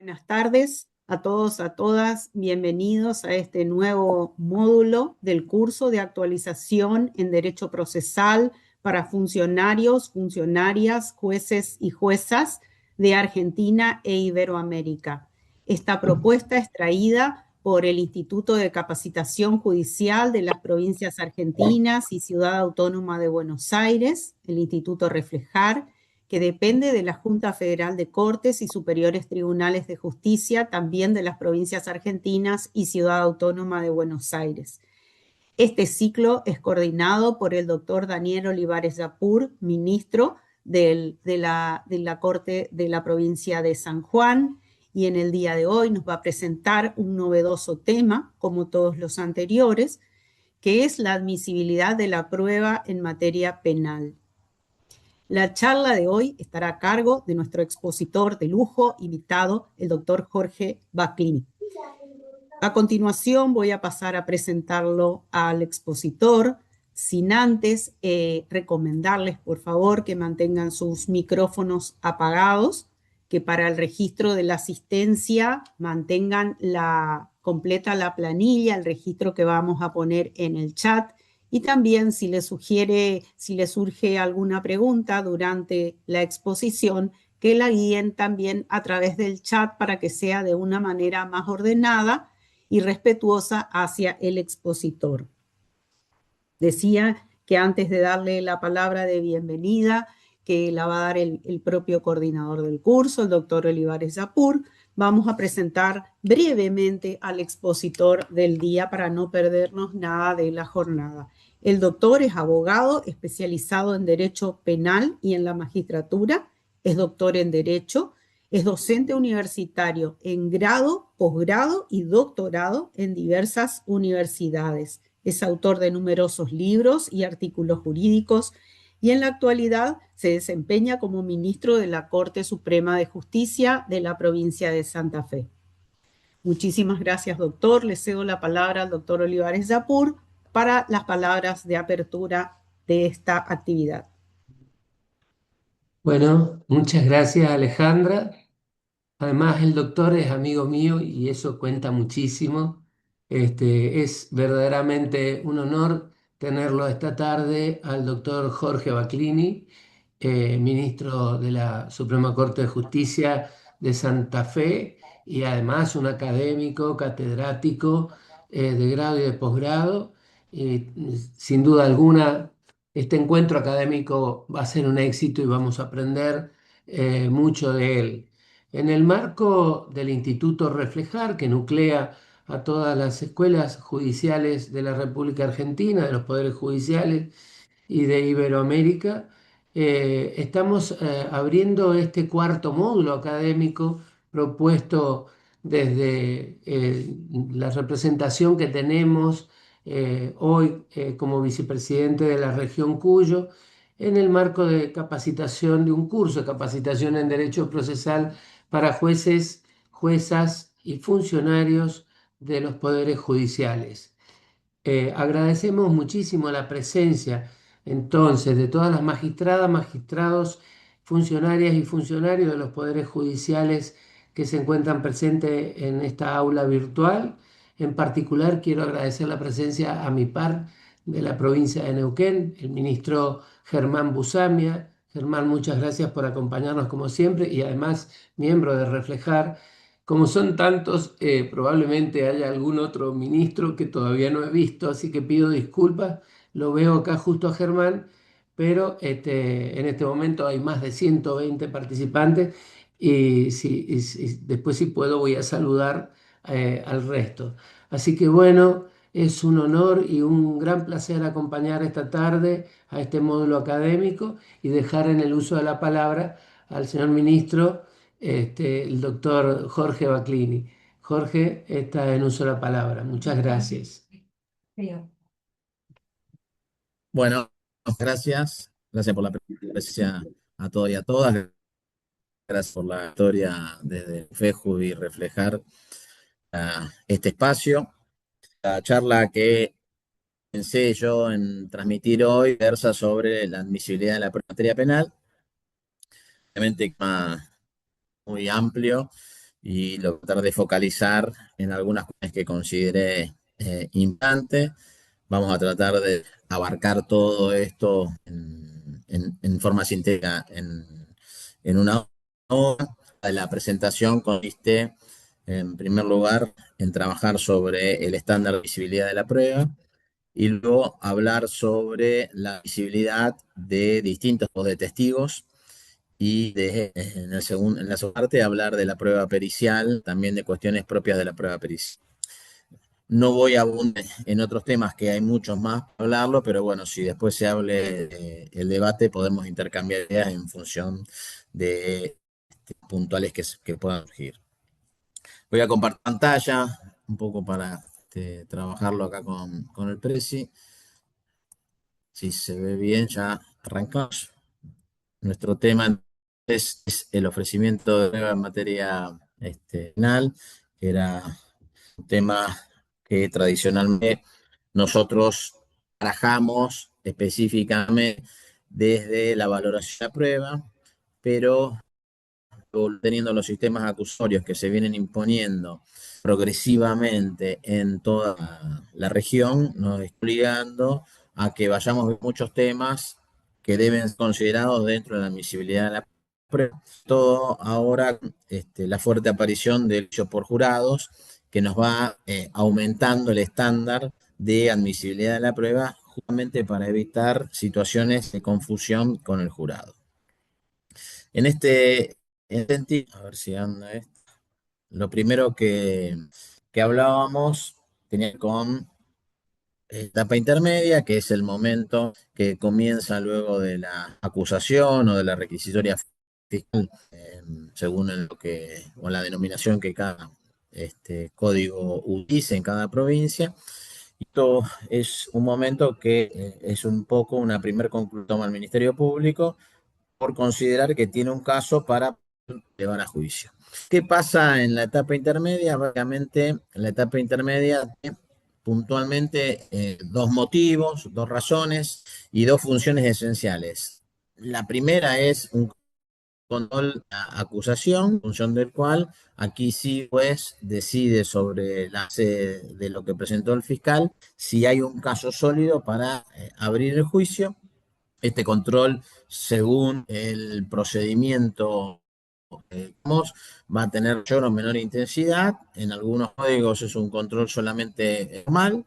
Buenas tardes a todos, a todas. Bienvenidos a este nuevo módulo del curso de actualización en Derecho Procesal para funcionarios, funcionarias, jueces y juezas de Argentina e Iberoamérica. Esta propuesta es traída por el Instituto de Capacitación Judicial de las Provincias Argentinas y Ciudad Autónoma de Buenos Aires, el Instituto Reflejar, que depende de la Junta Federal de Cortes y Superiores Tribunales de Justicia, también de las provincias argentinas y Ciudad Autónoma de Buenos Aires. Este ciclo es coordinado por el doctor Daniel Olivares Yapur, ministro de la Corte de la provincia de San Juan, y en el día de hoy nos va a presentar un novedoso tema, como todos los anteriores, que es la admisibilidad de la prueba en materia penal. La charla de hoy estará a cargo de nuestro expositor de lujo invitado, el doctor Jorge Baclini. A continuación voy a pasar a presentarlo al expositor, sin antes recomendarles, por favor, que mantengan sus micrófonos apagados, que para el registro de la asistencia mantengan completa la planilla, el registro que vamos a poner en el chat. Y también si les surge alguna pregunta durante la exposición, que la guíen también a través del chat para que sea de una manera más ordenada y respetuosa hacia el expositor. Decía que antes de darle la palabra de bienvenida, que la va a dar el propio coordinador del curso, el doctor Olivares Yapur, vamos a presentar brevemente al expositor del día para no perdernos nada de la jornada. El doctor es abogado especializado en Derecho Penal y en la magistratura, es doctor en Derecho, es docente universitario en grado, posgrado y doctorado en diversas universidades. Es autor de numerosos libros y artículos jurídicos y en la actualidad se desempeña como ministro de la Corte Suprema de Justicia de la provincia de Santa Fe. Muchísimas gracias, doctor. Le cedo la palabra al doctor Olivares Yapur para las palabras de apertura de esta actividad. Bueno, muchas gracias, Alejandra. Además, el doctor es amigo mío y eso cuenta muchísimo. Es verdaderamente un honor tenerlo esta tarde al doctor Jorge Baclini, ministro de la Suprema Corte de Justicia de Santa Fe y además un académico, catedrático de grado y de posgrado. Sin duda alguna, este encuentro académico va a ser un éxito y vamos a aprender mucho de él. En el marco del Instituto Reflejar, que nuclea a todas las escuelas judiciales de la República Argentina, de los poderes judiciales y de Iberoamérica, estamos abriendo este cuarto módulo académico propuesto desde la representación que tenemos hoy como vicepresidente de la región Cuyo, en el marco de capacitación de un curso de capacitación en Derecho Procesal para jueces, juezas y funcionarios de los poderes judiciales. Agradecemos muchísimo la presencia entonces de todas las magistradas, magistrados, funcionarias y funcionarios de los poderes judiciales que se encuentran presentes en esta aula virtual. En particular quiero agradecer la presencia a mi par de la provincia de Neuquén, el ministro Germán Busamia. Germán, muchas gracias por acompañarnos como siempre y además miembro de Reflejar. Como son tantos, probablemente haya algún otro ministro que todavía no he visto, así que pido disculpas. Lo veo acá justo a Germán, pero en este momento hay más de 120 participantes después si puedo voy a saludar al resto. Así que bueno, es un honor y un gran placer acompañar esta tarde a este módulo académico y dejar en el uso de la palabra al señor ministro el doctor Jorge Baclini. Jorge, está en uso la palabra. Muchas gracias. Bueno, gracias. Gracias por la presencia a todos y a todas. Gracias por la historia desde FEJU y reflejar este espacio. La charla que pensé yo en transmitir hoy versa sobre la admisibilidad de la materia penal. Obviamente muy amplio y lo tratar de focalizar en algunas cuestiones que considere importantes. Vamos a tratar de abarcar todo esto en forma sintética en una hora. La presentación consiste, en primer lugar, en trabajar sobre el estándar de visibilidad de la prueba y luego hablar sobre la visibilidad de distintos tipos de testigos y en la segunda parte hablar de la prueba pericial, también de cuestiones propias de la prueba pericial. No voy a abundar en otros temas que hay muchos más para hablarlo, pero bueno, si después se hable el debate, podemos intercambiar ideas en función de puntuales que puedan surgir. Voy a compartir pantalla un poco para trabajarlo acá con el Prezi. Si se ve bien, ya arrancamos. Nuestro tema es el ofrecimiento de prueba en materia penal, que era un tema que tradicionalmente nosotros trabajamos específicamente desde la valoración de la prueba, pero teniendo los sistemas acusorios que se vienen imponiendo progresivamente en toda la región, nos está obligando a que vayamos a ver muchos temas que deben ser considerados dentro de la admisibilidad de la prueba. Todo ahora, la fuerte aparición del hecho por jurados, que nos va aumentando el estándar de admisibilidad de la prueba, justamente para evitar situaciones de confusión con el jurado. En este sentido, a ver si anda esto. Lo primero que hablábamos tenía con etapa intermedia, que es el momento que comienza luego de la acusación o de la requisitoria fiscal, según o la denominación que cada código utilice en cada provincia. Esto es un momento que es un poco una primer conclusión toma el Ministerio Público por considerar que tiene un caso para llevar a juicio. ¿Qué pasa en la etapa intermedia? Básicamente, en la etapa intermedia, puntualmente, dos motivos, dos razones y dos funciones esenciales. La primera es un control a acusación, en función del cual aquí sí, pues, decide sobre la base de lo que presentó el fiscal si hay un caso sólido para abrir el juicio. Este control, según el procedimiento, va a tener mayor o menor intensidad. En algunos códigos es un control solamente formal.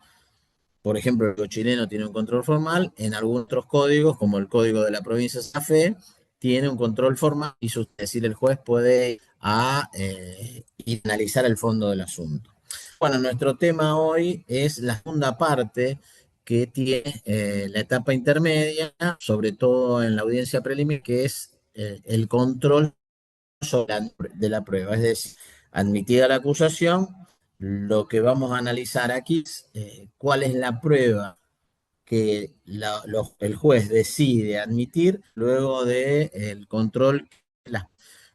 Por ejemplo, el código chileno tiene un control formal. En algunos otros códigos, como el código de la provincia de Santa Fe, tiene un control formal y es decir, el juez puede analizar el fondo del asunto. Bueno, nuestro tema hoy es la segunda parte que tiene la etapa intermedia, sobre todo en la audiencia preliminar, que es el control de la prueba. Es decir, admitida la acusación, lo que vamos a analizar aquí es cuál es la prueba que el juez decide admitir luego del control que las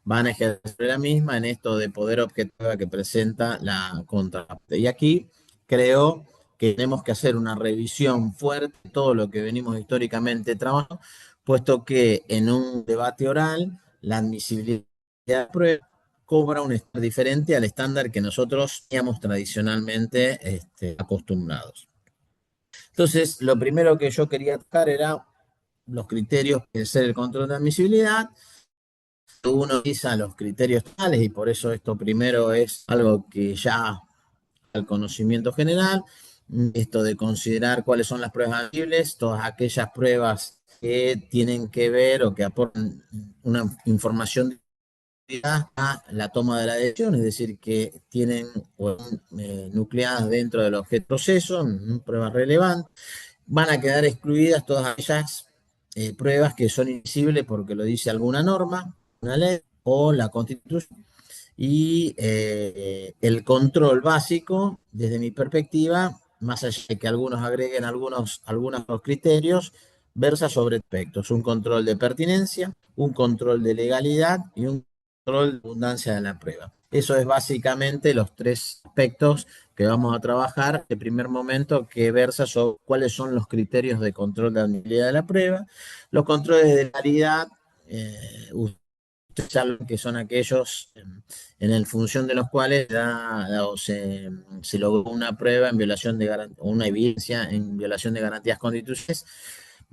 van a ejercer la misma en esto de poder objetivo que presenta la contraparte. Y aquí creo que tenemos que hacer una revisión fuerte de todo lo que venimos históricamente trabajando, puesto que en un debate oral la admisibilidad de la prueba cobra un estándar diferente al estándar que nosotros teníamos tradicionalmente acostumbrados. Entonces, lo primero que yo quería tocar era los criterios que ser el control de admisibilidad. Uno utiliza los criterios totales y por eso esto primero es algo que ya al conocimiento general, esto de considerar cuáles son las pruebas admisibles, todas aquellas pruebas que tienen que ver o que aportan una información a la toma de la decisión, es decir, que tienen nucleadas dentro del objeto proceso, pruebas relevantes. Van a quedar excluidas todas aquellas pruebas que son invisibles porque lo dice alguna norma, una ley o la Constitución. Y el control básico, desde mi perspectiva, más allá de que algunos agreguen algunos criterios, versa sobre aspectos: un control de pertinencia, un control de legalidad y un control de abundancia de la prueba. Eso es básicamente los tres aspectos que vamos a trabajar de primer momento, que versa sobre cuáles son los criterios de control de admisibilidad de la prueba, los controles de legalidad. que son aquellos en función de los cuales se logró una prueba en violación de una evidencia en violación de garantías constitucionales.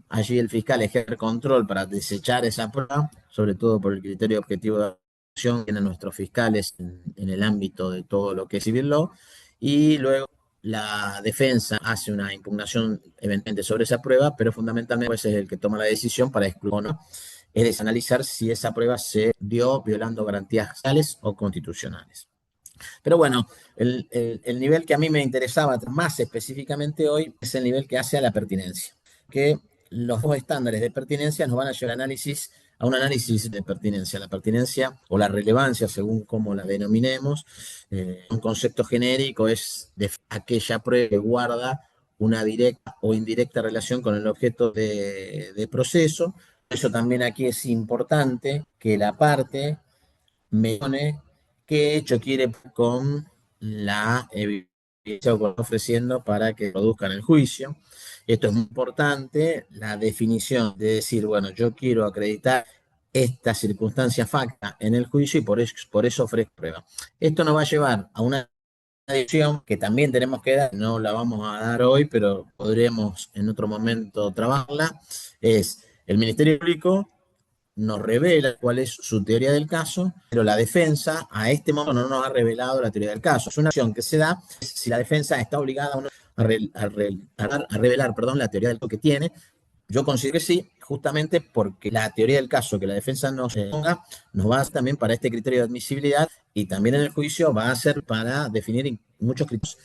Allí el fiscal ejerce control para desechar esa prueba, sobre todo por el criterio objetivo de acción que tienen nuestros fiscales en el ámbito de todo lo que es civil law, y luego la defensa hace una impugnación eventualmente sobre esa prueba, pero fundamentalmente pues, es el que toma la decisión para excluir o no, es analizar si esa prueba se dio violando garantías legales o constitucionales. Pero bueno, el nivel que a mí me interesaba más específicamente hoy es el nivel que hace a la pertinencia, que los dos estándares de pertinencia nos van a llevar a un análisis de pertinencia. La pertinencia o la relevancia, según cómo la denominemos, un concepto genérico es de aquella prueba que guarda una directa o indirecta relación con el objeto de proceso. Por eso también aquí es importante que la parte mencione qué hecho quiere con la evidencia que está ofreciendo para que produzcan el juicio. Esto es muy importante, la definición de decir, bueno, yo quiero acreditar esta circunstancia facta en el juicio y por eso ofrezco prueba. Esto nos va a llevar a una decisión que también tenemos que dar, no la vamos a dar hoy, pero podremos en otro momento trabajarla, es el Ministerio Público nos revela cuál es su teoría del caso, pero la defensa a este momento no nos ha revelado la teoría del caso. Es una acción que se da si la defensa está obligada a revelar la teoría del caso que tiene. Yo considero que sí, justamente porque la teoría del caso que la defensa nos ponga nos va a ser también para este criterio de admisibilidad y también en el juicio va a ser para definir muchos criterios,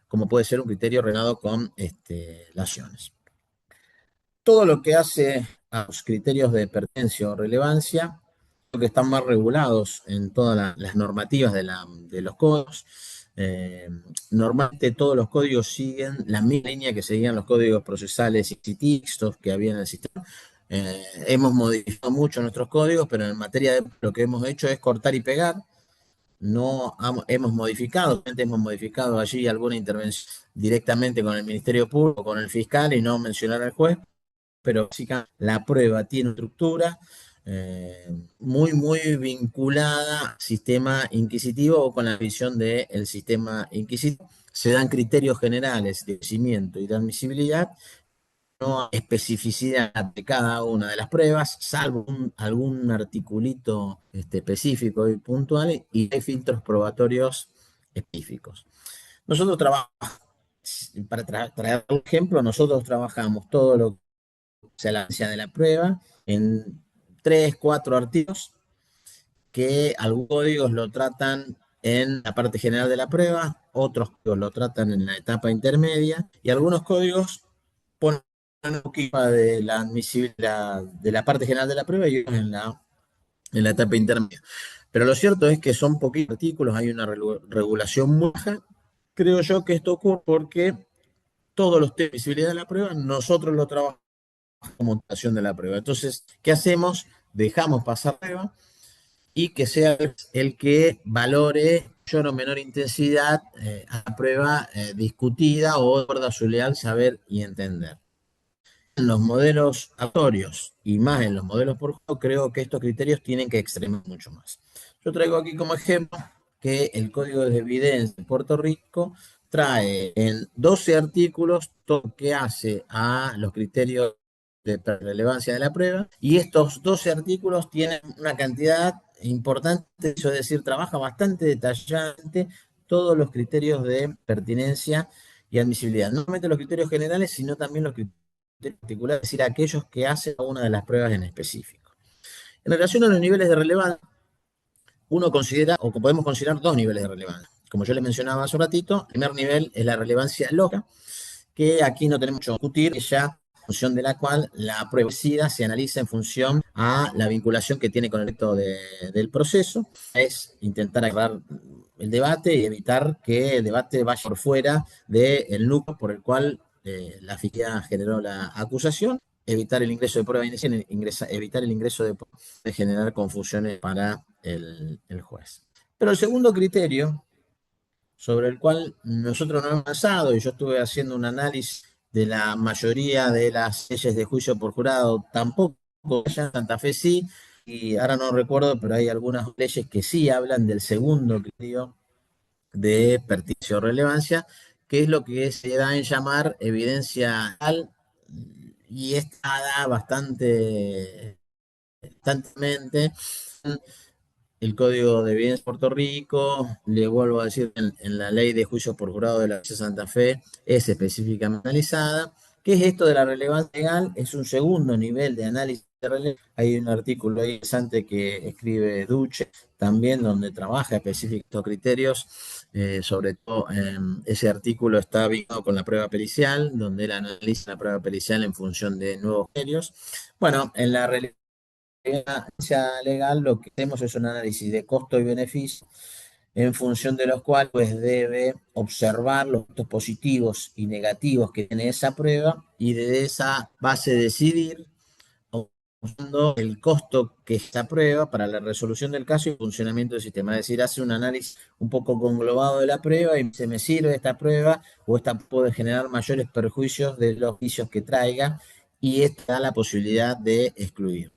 como puede ser un criterio relacionado con laciones. Todo lo que hace a los criterios de pertenencia o relevancia, creo que están más regulados en todas las normativas de los códigos. Normalmente todos los códigos siguen la misma línea que seguían los códigos procesales y textos que había en el sistema. Hemos modificado mucho nuestros códigos, pero en materia de lo que hemos hecho es cortar y pegar. No hemos modificado allí alguna intervención directamente con el Ministerio Público, con el fiscal y no mencionar al juez, pero básicamente la prueba tiene una estructura muy vinculada al sistema inquisitivo o con la visión del sistema inquisitivo. Se dan criterios generales de conocimiento y de admisibilidad, no hay especificidad de cada una de las pruebas, salvo algún articulito específico y puntual, y hay filtros probatorios específicos. Nosotros trabajamos, para traer un ejemplo, nosotros trabajamos todo lo sea la evidencia de la prueba, en 3, 4 artículos que algunos códigos lo tratan en la parte general de la prueba, otros códigos lo tratan en la etapa intermedia y algunos códigos ponen un poquito de la admisibilidad de la parte general de la prueba y otros en la etapa intermedia. Pero lo cierto es que son poquitos artículos, hay una regulación muy baja. Creo yo que esto ocurre porque todos los temas de visibilidad de la prueba nosotros lo trabajamos montación de la prueba. Entonces, ¿qué hacemos? Dejamos pasar la prueba y que sea el que valore mayor o menor intensidad a la prueba discutida o de acuerdo a su leal saber y entender. En los modelos aleatorios y más en los modelos por juego, creo que estos criterios tienen que extremar mucho más. Yo traigo aquí como ejemplo que el Código de Evidencia de Puerto Rico trae en 12 artículos todo lo que hace a los criterios de relevancia de la prueba, y estos 12 artículos tienen una cantidad importante, es decir, trabaja bastante detalladamente todos los criterios de pertinencia y admisibilidad. No solamente los criterios generales, sino también los criterios particulares, es decir, aquellos que hacen una de las pruebas en específico. En relación a los niveles de relevancia, uno considera, o podemos considerar dos niveles de relevancia. Como yo les mencionaba hace un ratito, el primer nivel es la relevancia lógica, que aquí no tenemos mucho que discutir, que ya en función de la cual la prueba se analiza en función a la vinculación que tiene con el resto del proceso. Es intentar agarrar el debate y evitar que el debate vaya por fuera del núcleo por el cual la fiscalía generó la acusación, evitar el ingreso de prueba inicial, evitar el ingreso de generar confusiones para el juez. Pero el segundo criterio sobre el cual nosotros no hemos avanzado, y yo estuve haciendo un análisis de la mayoría de las leyes de juicio por jurado, tampoco allá en Santa Fe sí, y ahora no recuerdo, pero hay algunas leyes que sí hablan del segundo criterio de pertinencia o relevancia, que es lo que se da en llamar evidencia real, y está dada bastante el Código de Bienes de Puerto Rico, le vuelvo a decir, en la Ley de Juicios por Jurado de la Provincia de Santa Fe es específicamente analizada. ¿Qué es esto de la relevancia legal? Es un segundo nivel de análisis de relevancia. Hay un artículo ahí interesante que escribe Duche también, donde trabaja específicos estos criterios. Sobre todo, ese artículo está vinculado con la prueba pericial, donde él analiza la prueba pericial en función de nuevos criterios. Bueno, en la relevancia legal lo que hacemos es un análisis de costo y beneficio, en función de los cuales pues, debe observar los puntos positivos y negativos que tiene esa prueba, y de esa base decidir usando el costo que esta prueba para la resolución del caso y el funcionamiento del sistema. Es decir, hace un análisis un poco conglobado de la prueba y se me sirve esta prueba o esta puede generar mayores perjuicios de los vicios que traiga, y esta da la posibilidad de excluir.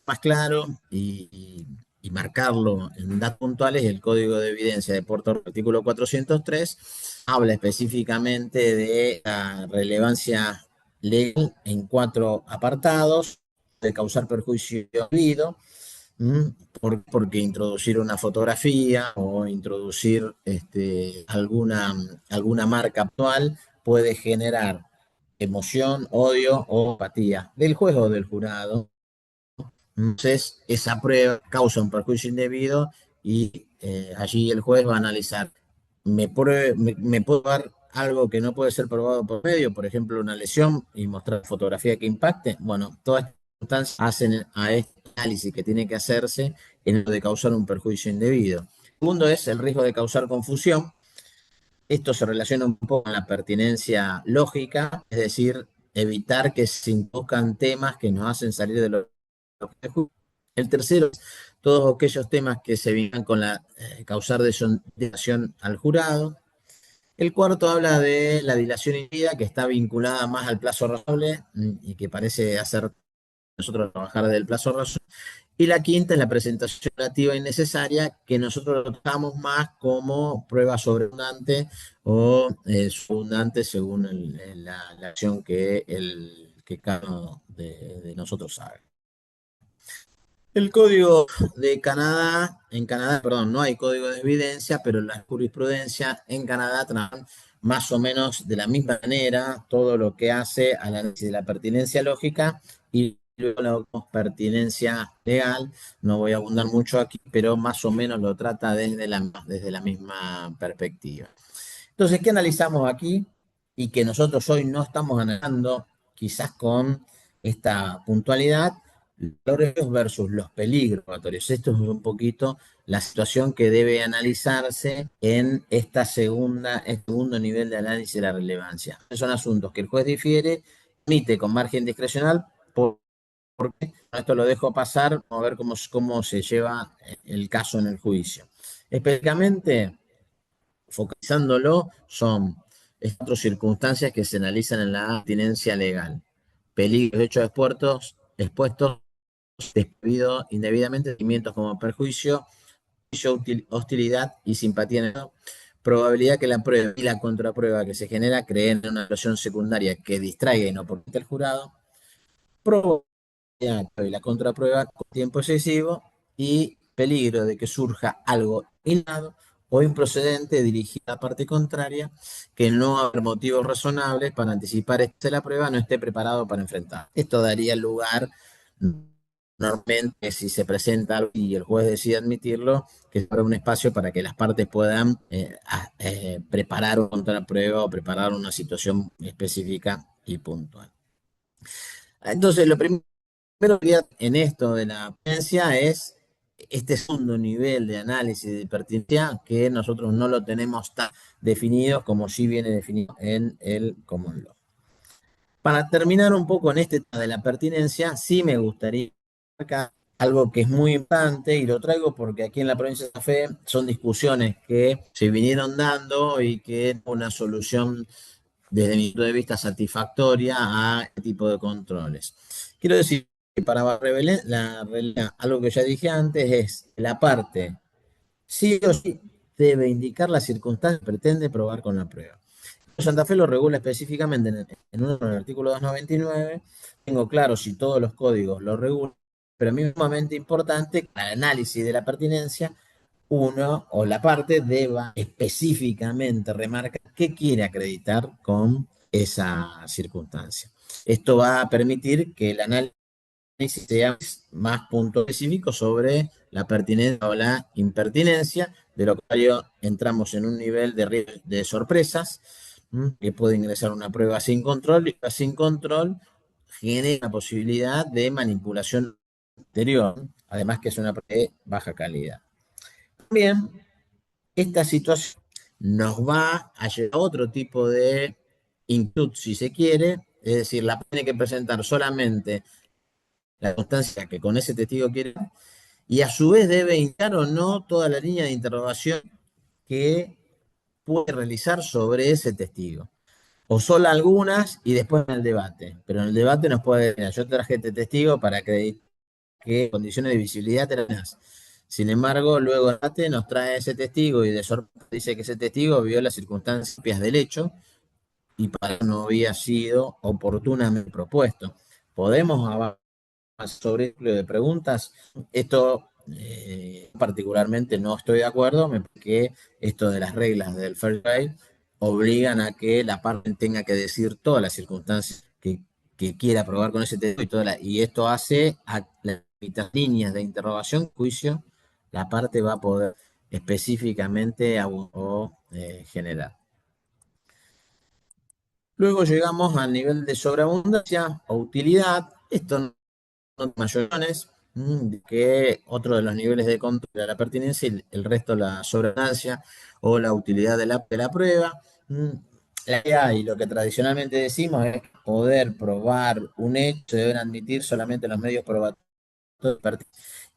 Más claro y marcarlo en datos puntuales, el Código de Evidencia de Puerto Rico, artículo 403, habla específicamente de la relevancia legal en 4 apartados: de causar perjuicio indebido, porque introducir una fotografía o introducir alguna marca actual puede generar emoción, odio o apatía del juez o del jurado. Entonces, esa prueba causa un perjuicio indebido y allí el juez va a analizar, me puedo dar algo que no puede ser probado por medio, por ejemplo, una lesión, y mostrar fotografía que impacte. Bueno, todas estas circunstancias hacen a este análisis que tiene que hacerse en lo de causar un perjuicio indebido. Segundo es el riesgo de causar confusión. Esto se relaciona un poco con la pertinencia lógica, es decir, evitar que se introduzcan temas que nos hacen salir de los. El tercero es todos aquellos temas que se vinculan con la causar desonización al jurado. El cuarto habla de la dilación indebida, que está vinculada más al plazo razonable, y que parece hacer nosotros trabajar desde el plazo razonable. Y la quinta es la presentación relativa innecesaria, que nosotros lo tratamos más como prueba sobreabundante o subabundante según la acción que cada uno de nosotros haga. El código de Canadá, en Canadá, perdón, no hay código de evidencia, pero la jurisprudencia en Canadá trabaja más o menos de la misma manera todo lo que hace al análisis de la pertinencia lógica y luego la pertinencia legal. No voy a abundar mucho aquí, pero más o menos lo trata desde la misma perspectiva. Entonces, ¿qué analizamos aquí? Y que nosotros hoy no estamos analizando quizás con esta puntualidad: los riesgos versus los peligros regulatorios. Esto es un poquito la situación que debe analizarse en este segundo nivel de análisis de la relevancia. Son asuntos que el juez difiere, emite con margen discrecional, porque esto lo dejo pasar, vamos a ver cómo se lleva el caso en el juicio. Específicamente, focalizándolo, son estas 4 circunstancias que se analizan en la abstinencia legal: peligros de hechos expuestos, despido indebidamente, sentimientos como perjuicio, hostilidad y simpatía, probabilidad que la prueba y la contraprueba que se genera creen en una situación secundaria que distraiga y no permite al jurado, probabilidad y la contraprueba con tiempo excesivo, y peligro de que surja algo hilado o improcedente dirigido a la parte contraria, que no haber motivos razonables para anticipar la prueba, no esté preparado para enfrentar. Esto daría lugar, normalmente, si se presenta algo y el juez decide admitirlo, que se abra un espacio para que las partes puedan preparar una contraprueba o preparar una situación específica y puntual. Entonces, lo primero en esto de la pertinencia es este segundo nivel de análisis de pertinencia, que nosotros no lo tenemos tan definido como sí viene definido en el Common Law. Para terminar un poco en este tema de la pertinencia, sí me gustaría acá algo que es muy importante, y lo traigo porque aquí en la provincia de Santa Fe son discusiones que se vinieron dando y que una solución desde mi punto de vista satisfactoria a este tipo de controles. Quiero decir para algo que ya dije antes es la parte, sí o sí, debe indicar la circunstancia que pretende probar con la prueba. Santa Fe lo regula específicamente en uno del artículo 299. Tengo claro si todos los códigos lo regulan, pero mismamente importante que al análisis de la pertinencia, uno o la parte deba específicamente remarcar qué quiere acreditar con esa circunstancia. Esto va a permitir que el análisis sea más punto específico sobre la pertinencia o la impertinencia, de lo contrario entramos en un nivel de sorpresas, que puede ingresar una prueba sin control, y sin control genera la posibilidad de manipulación anterior, además que es una prueba de baja calidad. También esta situación nos va a llevar a otro tipo de input, si se quiere, es decir, la tiene que presentar solamente la constancia que con ese testigo quiere, y a su vez debe indicar o no toda la línea de interrogación que puede realizar sobre ese testigo. O solo algunas y después en el debate. Pero en el debate nos puede decir, yo traje este testigo para acreditar que condiciones de visibilidad terminas. Sin embargo, luego el debate nos trae ese testigo y de sorpresa dice que ese testigo vio las circunstancias del hecho y para eso no había sido oportunamente propuesto. Podemos avanzar sobre el de preguntas. Esto particularmente no estoy de acuerdo, me parece que esto de las reglas del fair play obligan a que la parte tenga que decir todas las circunstancias que quiera probar con ese testigo y esto hace a las líneas de interrogación, juicio, la parte va a poder específicamente generar. Luego llegamos al nivel de sobreabundancia o utilidad. Esto no mayores, que otro de los niveles de control de la pertinencia y el resto la sobreabundancia o la utilidad de la prueba. La idea y lo que tradicionalmente decimos es poder probar un hecho, se deben admitir solamente los medios probatorios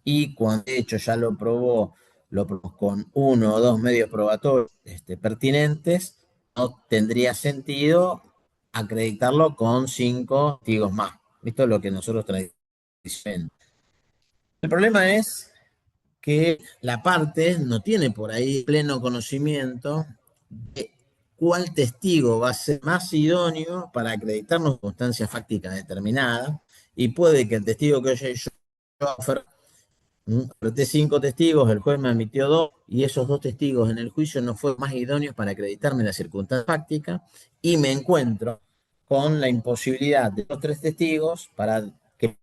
y cuando de hecho ya lo probó con uno o dos medios probatorios pertinentes, no tendría sentido acreditarlo con 5 testigos más. Esto es lo que nosotros tradicionalmente. El problema es que la parte no tiene por ahí pleno conocimiento de cuál testigo va a ser más idóneo para acreditar una circunstancia fáctica determinada, y puede que el testigo que yo oferté 5 testigos, el juez me admitió 2, y esos 2 testigos en el juicio no fueron más idóneos para acreditarme la circunstancia fáctica, y me encuentro con la imposibilidad de los 3 testigos para que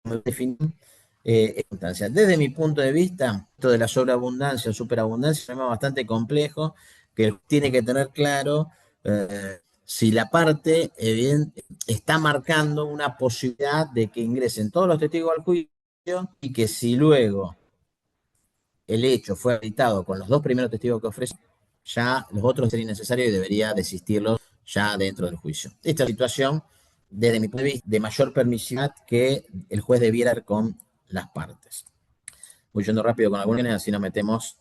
me definan circunstancias. Desde mi punto de vista, esto de la sobreabundancia o superabundancia es un tema bastante complejo que tiene que tener claro si la parte está marcando una posibilidad de que ingresen todos los testigos al juicio, y que si luego el hecho fue acreditado con los 2 primeros testigos que ofrece, ya los otros serían innecesarios y debería desistirlos ya dentro del juicio. Esta situación, desde mi punto de vista, de mayor permisividad que el juez debiera hacer con las partes. Voy yendo rápido con algunas, así nos metemos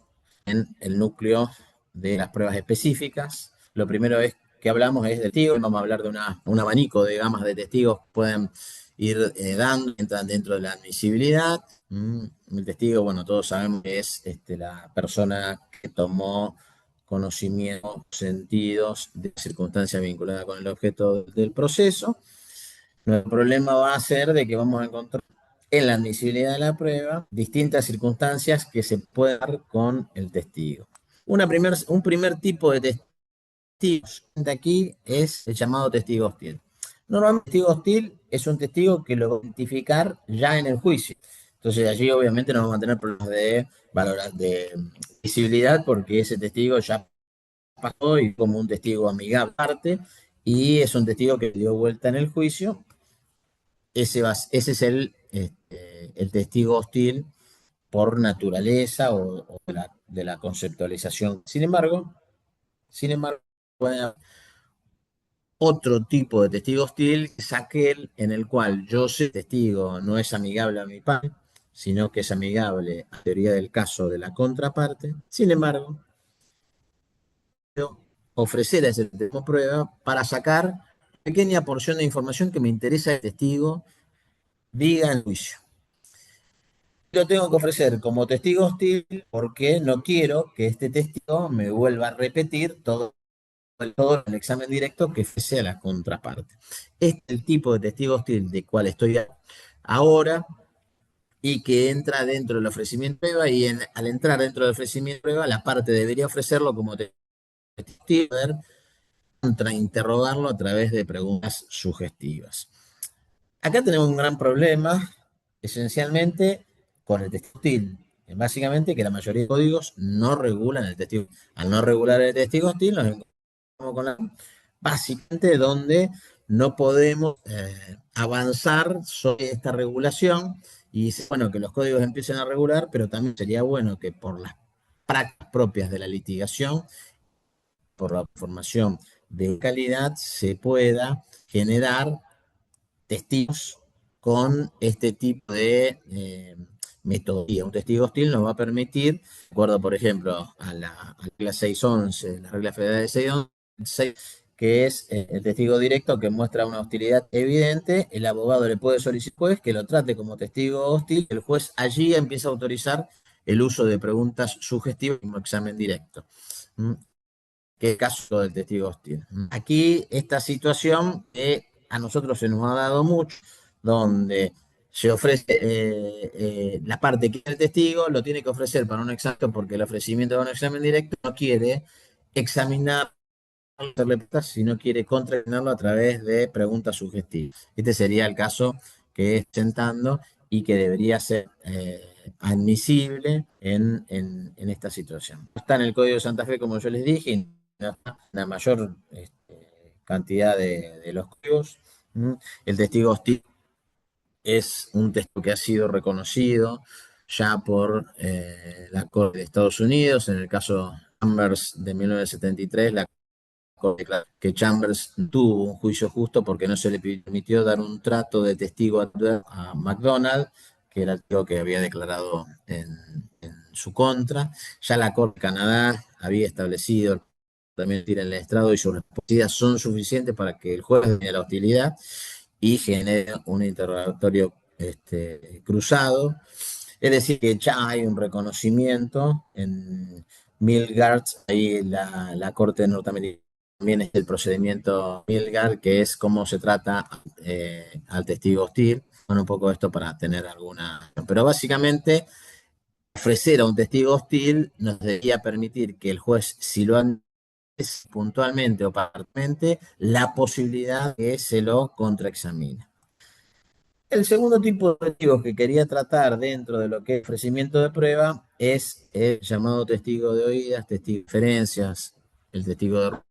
en el núcleo de las pruebas específicas. Lo primero es que hablamos es de testigos, vamos a hablar de un abanico de gamas de testigos que pueden ir dando, entran dentro de la admisibilidad. El testigo, bueno, todos sabemos que es la persona que tomó conocimientos, sentidos de circunstancia vinculada con el objeto del proceso. Nuestro problema va a ser de que vamos a encontrar en la admisibilidad de la prueba distintas circunstancias que se pueden dar con el testigo. Un primer tipo de testigos de aquí es el llamado testigo hostil. Normalmente el testigo hostil es un testigo que lo va a identificar ya en el juicio. Entonces allí obviamente no vamos a tener problemas de visibilidad, porque ese testigo ya pasó y como un testigo amigable aparte, y es un testigo que dio vuelta en el juicio. Ese es el testigo hostil por naturaleza o de la conceptualización. Sin embargo, puede haber otro tipo de testigo hostil, que es aquel en el cual yo sé que el testigo no es amigable a mi parte, sino que es amigable a la teoría del caso de la contraparte. Sin embargo, yo ofrecer a ese testigo como prueba para sacar pequeña porción de información que me interesa del testigo diga en juicio. Lo tengo que ofrecer como testigo hostil porque no quiero que este testigo me vuelva a repetir todo el examen directo que fuese a la contraparte. Este es el tipo de testigo hostil de cual estoy ahora y que entra dentro del ofrecimiento de prueba y al entrar dentro del ofrecimiento de prueba la parte debería ofrecerlo como testigo, contrainterrogarlo a través de preguntas sugestivas. Acá tenemos un gran problema, esencialmente, con el testigo hostil. Básicamente que la mayoría de códigos no regulan el testigo. Al no regular el testigo hostil, nos encontramos con la básicamente donde no podemos avanzar sobre esta regulación y dice, bueno, que los códigos empiecen a regular, pero también sería bueno que por las prácticas propias de la litigación, por la formación de calidad, se pueda generar testigos con este tipo de metodología. Un testigo hostil nos va a permitir, de acuerdo, por ejemplo, a la regla 611, la regla federal de 611, que es el testigo directo que muestra una hostilidad evidente, el abogado le puede solicitar al juez que lo trate como testigo hostil, el juez allí empieza a autorizar el uso de preguntas sugestivas como examen directo. ¿Mm? Que es el caso del testigo hostil. Aquí esta situación a nosotros se nos ha dado mucho, donde se ofrece la parte que el testigo lo tiene que ofrecer para un examen porque el ofrecimiento de un examen directo no quiere examinar si no quiere contrarrestarlo a través de preguntas sugestivas. Este sería el caso que es presentando y que debería ser admisible en esta situación. Está en el Código de Santa Fe, como yo les dije, y no está en la mayor cantidad de los códigos. El testigo hostil es un testigo que ha sido reconocido ya por la Corte de Estados Unidos, en el caso Chambers de 1973, la que Chambers tuvo un juicio justo porque no se le permitió dar un trato de testigo a McDonald, que era el tío que había declarado en su contra. Ya la Corte de Canadá había establecido también en el estrado y sus respuestas son suficientes para que el juez de la hostilidad y genere un interrogatorio cruzado. Es decir, que ya hay un reconocimiento en Milgard, ahí la Corte norteamericana también es el procedimiento Milgard, que es cómo se trata al testigo hostil. Bueno, un poco esto para tener alguna... Pero básicamente, ofrecer a un testigo hostil nos debería permitir que el juez, si lo han puntualmente o parcialmente, la posibilidad de que se lo contraexamine. El segundo tipo de testigos que quería tratar dentro de lo que es ofrecimiento de prueba es el llamado testigo de oídas, testigo de diferencias, el testigo de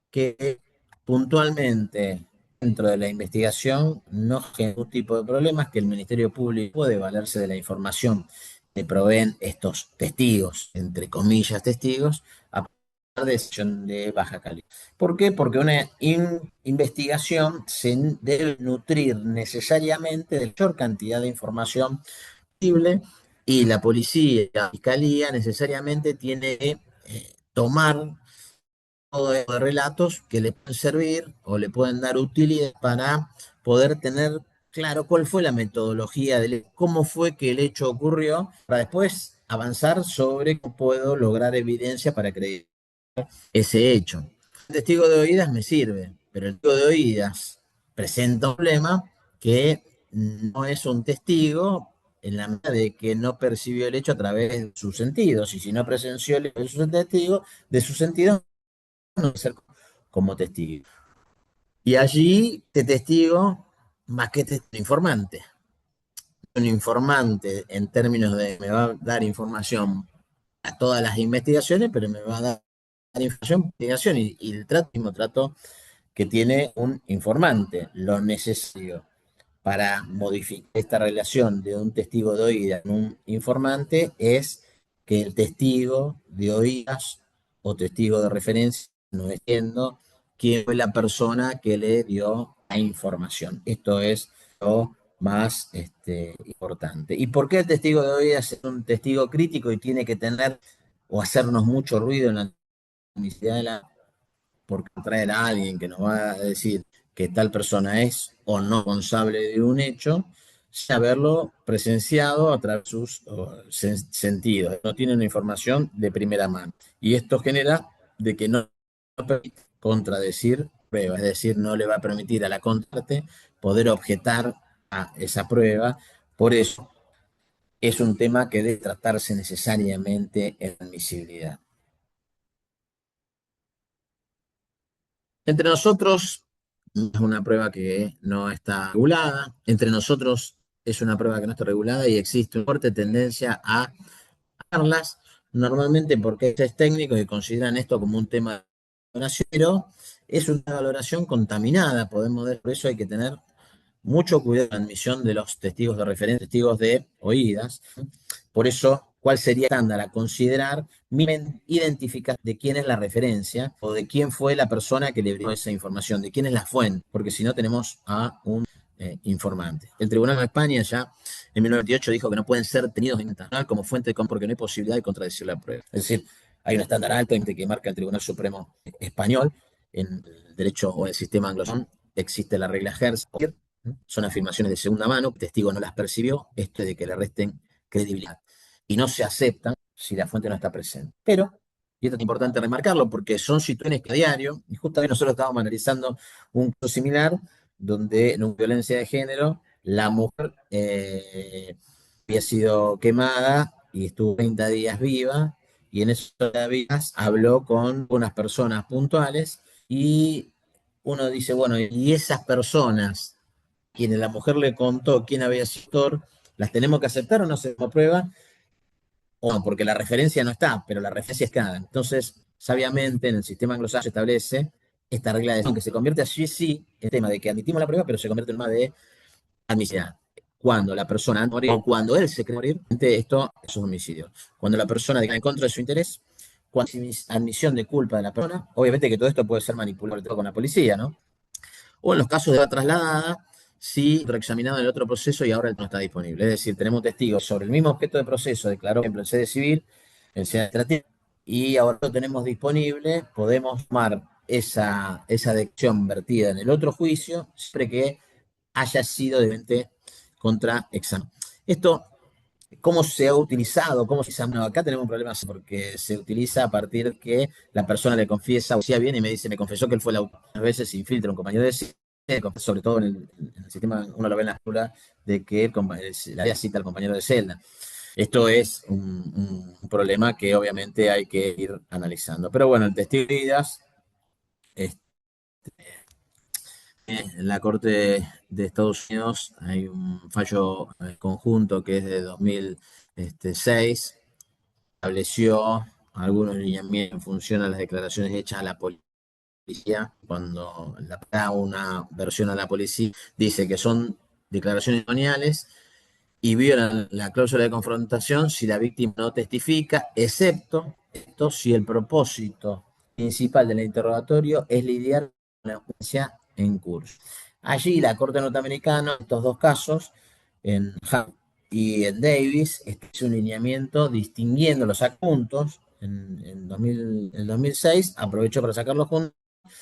que puntualmente dentro de la investigación no genera ningún tipo de problemas, que el Ministerio Público puede valerse de la información que proveen estos testigos, entre comillas testigos, a partir de decisión de baja calidad. ¿Por qué? Porque una investigación se debe nutrir necesariamente de la mayor cantidad de información posible y la policía y la fiscalía necesariamente tiene que tomar de relatos que le pueden servir o le pueden dar utilidad para poder tener claro cuál fue la metodología, cómo fue que el hecho ocurrió, para después avanzar sobre cómo puedo lograr evidencia para creer ese hecho. El testigo de oídas me sirve, pero el testigo de oídas presenta un problema que no es un testigo en la medida de que no percibió el hecho a través de sus sentidos, y si no presenció el hecho de sus sentidos, no ser como testigo. Y allí te testigo más que testigo informante. Un informante en términos de me va a dar información a todas las investigaciones, pero me va a dar información investigación y el mismo trato que tiene un informante. Lo necesario para modificar esta relación de un testigo de oídas con un informante es que el testigo de oídas o testigo de referencia no entiendo quién fue la persona que le dio la información. Esto es lo más importante. ¿Y por qué el testigo de oídas es un testigo crítico y tiene que tener o hacernos mucho ruido en la comicidad de la porque traer a alguien que nos va a decir que tal persona es o no responsable de un hecho, sin haberlo presenciado a través de sus sentidos. No tiene una información de primera mano. Y esto genera de que no permite contradecir pruebas, es decir, no le va a permitir a la contraparte poder objetar a esa prueba. Por eso es un tema que debe tratarse necesariamente en admisibilidad. Entre nosotros es una prueba que no está regulada. Entre nosotros es una prueba que no está regulada y existe una fuerte tendencia a darlas, normalmente porque es técnico y consideran esto como un tema de valoración, pero es una valoración contaminada, podemos ver, por eso hay que tener mucho cuidado en la admisión de los testigos de referencia, testigos de oídas. Por eso, ¿cuál sería el estándar a considerar? Identificar de quién es la referencia o de quién fue la persona que le brindó esa información, de quién es la fuente, porque si no tenemos a un informante. El Tribunal de España ya en 1998 dijo que no pueden ser tenidos en cuenta como fuente de porque no hay posibilidad de contradecir la prueba. Es decir, hay un estándar alto que marca el Tribunal Supremo Español. En el derecho o en el sistema anglosajón existe la regla Hertz. Son afirmaciones de segunda mano, el testigo no las percibió, esto es de que le resten credibilidad. Y no se aceptan si la fuente no está presente. Pero, y esto es importante remarcarlo, porque son situaciones que a diario, y justamente nosotros estábamos analizando un caso similar, donde en una violencia de género, la mujer había sido quemada y estuvo 30 días viva, y en esos días habló con unas personas puntuales, y uno dice, bueno, y esas personas quienes la mujer le contó quién había sido el autor, ¿las tenemos que aceptar o no se prueba? O no, porque la referencia no está, pero la referencia es cada. Entonces, sabiamente, en el sistema anglosajón se establece esta regla de que se convierte así, sí, el tema de que admitimos la prueba, pero se convierte en una de admisibilidad. Cuando la persona morir, o cuando él se cree morir, esto es un homicidio. Cuando la persona declara en contra de su interés, cuando hay admisión de culpa de la persona, obviamente que todo esto puede ser manipulado con la policía, ¿no? O en los casos de la trasladada, si reexaminado en el otro proceso y ahora no está disponible. Es decir, tenemos testigos sobre el mismo objeto de proceso, declaró, por ejemplo, el sede civil, el sede administrativo, y ahora lo tenemos disponible, podemos tomar esa decisión vertida en el otro juicio, siempre que haya sido de contra examen. Esto, ¿cómo se ha utilizado? ¿Cómo se llama? Acá tenemos un problema porque se utiliza a partir de que la persona le confiesa, o sea, viene y me dice, me confesó que él fue el autor. A veces se infiltra un compañero de celda, sobre todo en el sistema, uno lo ve en la escuela, de que la cita al compañero de celda. Esto es un problema que obviamente hay que ir analizando. Pero bueno, el testigo de vidas, en la Corte de Estados Unidos hay un fallo conjunto que es de 2006, estableció algunos lineamientos en función a las declaraciones hechas a la policía. Cuando da una versión a la policía, dice que son declaraciones testimoniales y violan la cláusula de confrontación si la víctima no testifica, excepto esto, si el propósito principal del interrogatorio es lidiar con la audiencia en curso. Allí la Corte Norteamericana, en estos dos casos, en Hunt y en Davis, hizo un lineamiento distinguiendo los puntos en 2006, aprovechó para sacarlos juntos,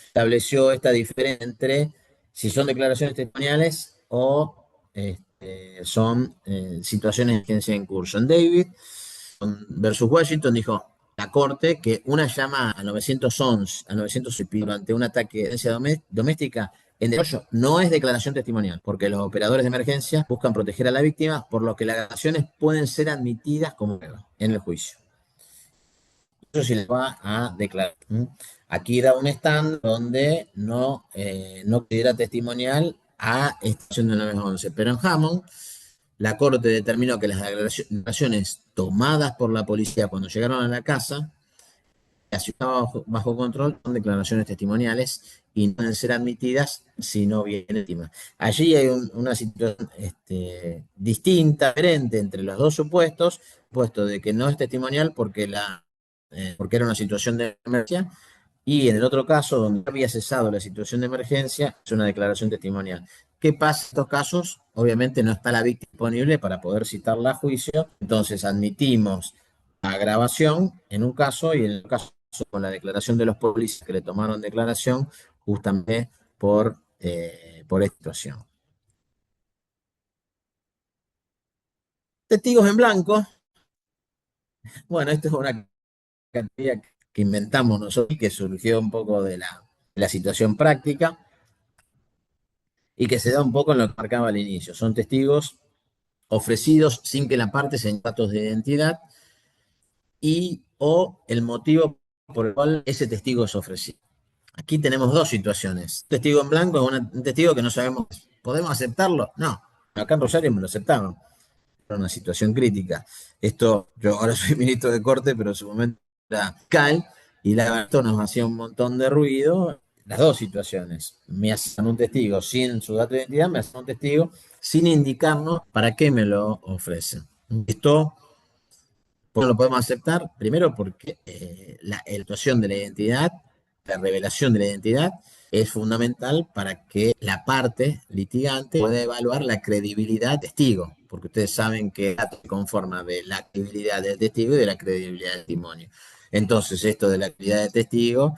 estableció esta diferencia entre si son declaraciones testimoniales o son situaciones de emergencia en curso. En Davis versus Washington dijo la Corte que una llama a 911, a 911 durante un ataque de violencia doméstica en desarrollo no es declaración testimonial, porque los operadores de emergencia buscan proteger a la víctima, por lo que las declaraciones pueden ser admitidas como prueba en el juicio. Eso sí les va a declarar. Aquí da un stand donde no considera testimonial a estación de 911, pero en Hammond la Corte determinó que las declaraciones tomadas por la policía cuando llegaron a la casa, la ciudad bajo control, son declaraciones testimoniales y no pueden ser admitidas si no viene víctima. Allí hay una situación distinta, diferente entre los dos supuestos, puesto de que no es testimonial porque era una situación de emergencia, y en el otro caso, donde había cesado la situación de emergencia, es una declaración testimonial. ¿Qué pasa en estos casos? Obviamente no está la víctima disponible para poder citarla a juicio, entonces admitimos la grabación en un caso y en el caso con la declaración de los policías que le tomaron declaración justamente por por esta situación. Testigos en blanco. Bueno, esto es una categoría que inventamos nosotros, que surgió un poco de la situación práctica y que se da un poco en lo que marcaba al inicio. Son testigos ofrecidos sin que la parte se datos de identidad y o el motivo por el cual ese testigo es ofrecido. Aquí tenemos dos situaciones. Testigo en blanco es un testigo que no sabemos, ¿podemos aceptarlo? No, acá en Rosario me lo aceptaron. Era una situación crítica. Esto, yo ahora soy ministro de Corte, pero en su momento era fiscal, y la verdad esto nos hacía un montón de ruido. Las dos situaciones. Me hacen un testigo sin su dato de identidad, me hacen un testigo sin indicarnos para qué me lo ofrecen. Esto no lo podemos aceptar, primero porque la actuación de la identidad, la revelación de la identidad, es fundamental para que la parte litigante pueda evaluar la credibilidad del testigo, porque ustedes saben que el dato se conforma de la credibilidad del testigo y de la credibilidad del testimonio. Entonces, esto de la credibilidad del testigo,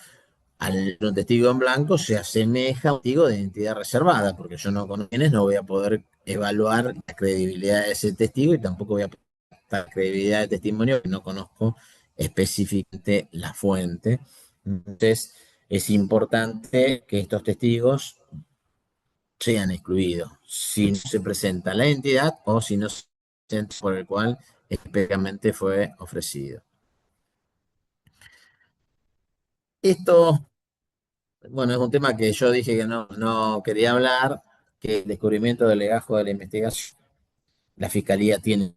al un testigo en blanco se asemeja a un testigo de identidad reservada, porque yo no conozco quiénes, no voy a poder evaluar la credibilidad de ese testigo y tampoco voy a poder la credibilidad de testimonio que no conozco específicamente la fuente. Entonces, es importante que estos testigos sean excluidos si no se presenta la entidad o si no se presenta por el cual específicamente fue ofrecido. Esto, bueno, es un tema que yo dije que no quería hablar, que el descubrimiento del legajo de la investigación. La Fiscalía tiene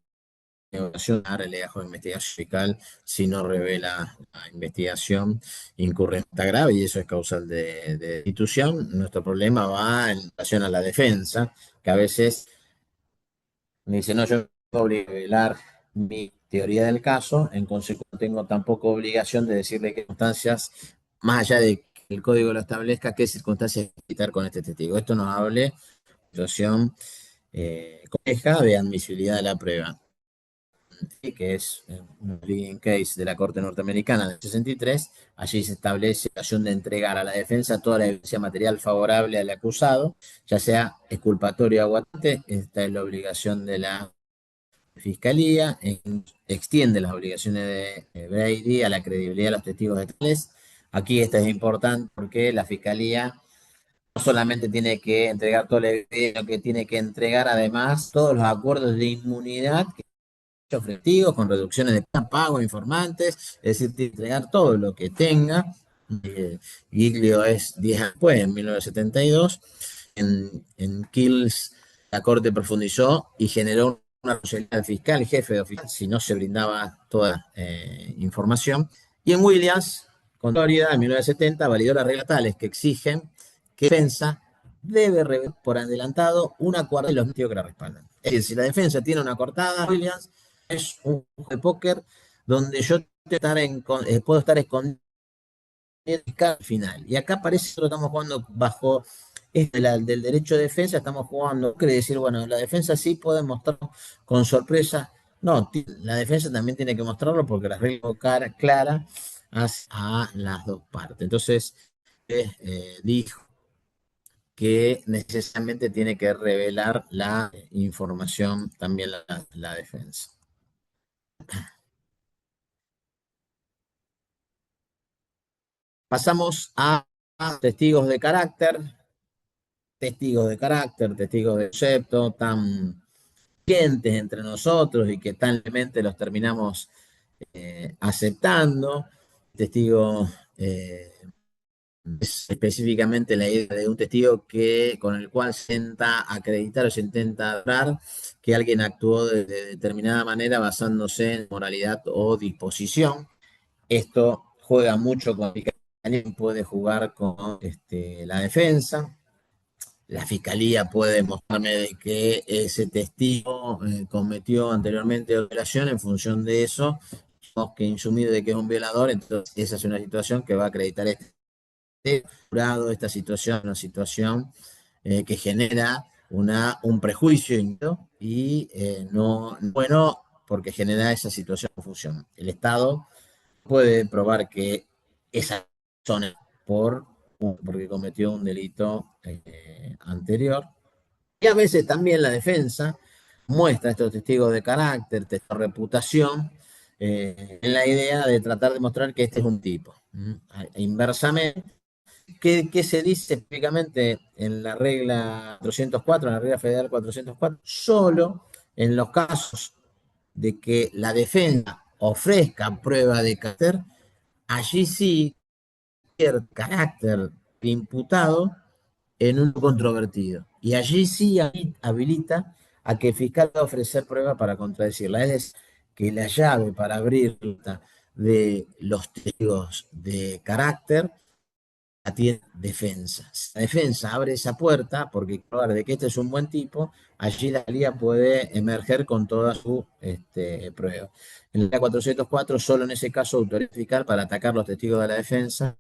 obligación de dar el legajo de investigación fiscal si no revela la investigación, incurre en falta grave y eso es causal de destitución. Nuestro problema va en relación a la defensa, que a veces me dice, no, yo no obligo a revelar mi teoría del caso, en consecuencia no tengo tampoco obligación de decirle qué circunstancias, más allá de que el código lo establezca, qué circunstancias evitar con este testigo. Esto nos hable de situación compleja de admisibilidad de la prueba, que es un leading case de la Corte Norteamericana del 63. Allí se establece la obligación de entregar a la defensa toda la evidencia material favorable al acusado, ya sea exculpatorio o aguante. Esta es la obligación de la Fiscalía, extiende las obligaciones de Brady a la credibilidad de los testigos estatales. Aquí esta es importante porque la Fiscalía no solamente tiene que entregar toda la evidencia, sino que tiene que entregar además todos los acuerdos de inmunidad que testigos con reducciones de pago a informantes, es decir, tiene que entregar todo lo que tenga. Giglio es 10 años después, en 1972. En Kills, la Corte profundizó y generó una responsabilidad al fiscal, jefe de oficina, si no se brindaba toda información. Y en Williams, con Florida, en 1970, validó las reglas tales que exigen que la defensa debe revelar por adelantado una coartada de los motivos que la respaldan. Es decir, si la defensa tiene una coartada, Williams es un juego de póker donde yo puedo estar escondido al final. Y acá parece que lo estamos jugando bajo del derecho de defensa, estamos jugando, quiere decir, bueno, la defensa sí puede mostrarlo con sorpresa. No, la defensa también tiene que mostrarlo porque las reglas son claras a las dos partes. Entonces, dijo que necesariamente tiene que revelar la información también la defensa. Pasamos a testigos de carácter, testigos de concepto, tan clientes entre nosotros y que tan levemente los terminamos aceptando. Testigo es específicamente la idea de un testigo con el cual se intenta acreditar o se intenta dar que alguien actuó de determinada manera basándose en moralidad o disposición. Esto juega mucho con alguien puede jugar con la defensa. La fiscalía puede mostrarme de que ese testigo cometió anteriormente violación. En función de eso, que insumido de que es un violador, entonces esa es una situación que va a acreditar jurado. Esta situación es una situación que genera un prejuicio y no bueno, porque genera esa situación de confusión. El Estado puede probar que esa persona por porque cometió un delito anterior. Y a veces también la defensa muestra estos testigos de carácter, de reputación, en la idea de tratar de mostrar que este es un tipo. Inversamente, ¿qué se dice específicamente en la regla 404, en la regla federal 404? Solo en los casos de que la defensa ofrezca prueba de carácter, allí sí el carácter imputado en un controvertido. Y allí sí habilita a que el fiscal va a ofrecer prueba para contradecirla. Es decir, que la llave para abrir de los testigos de carácter la tiene defensa. Si la defensa abre esa puerta, porque claro, de que este es un buen tipo, allí la liga puede emerger con toda su prueba. En la 404, solo en ese caso autoriza fiscal para atacar los testigos de la defensa,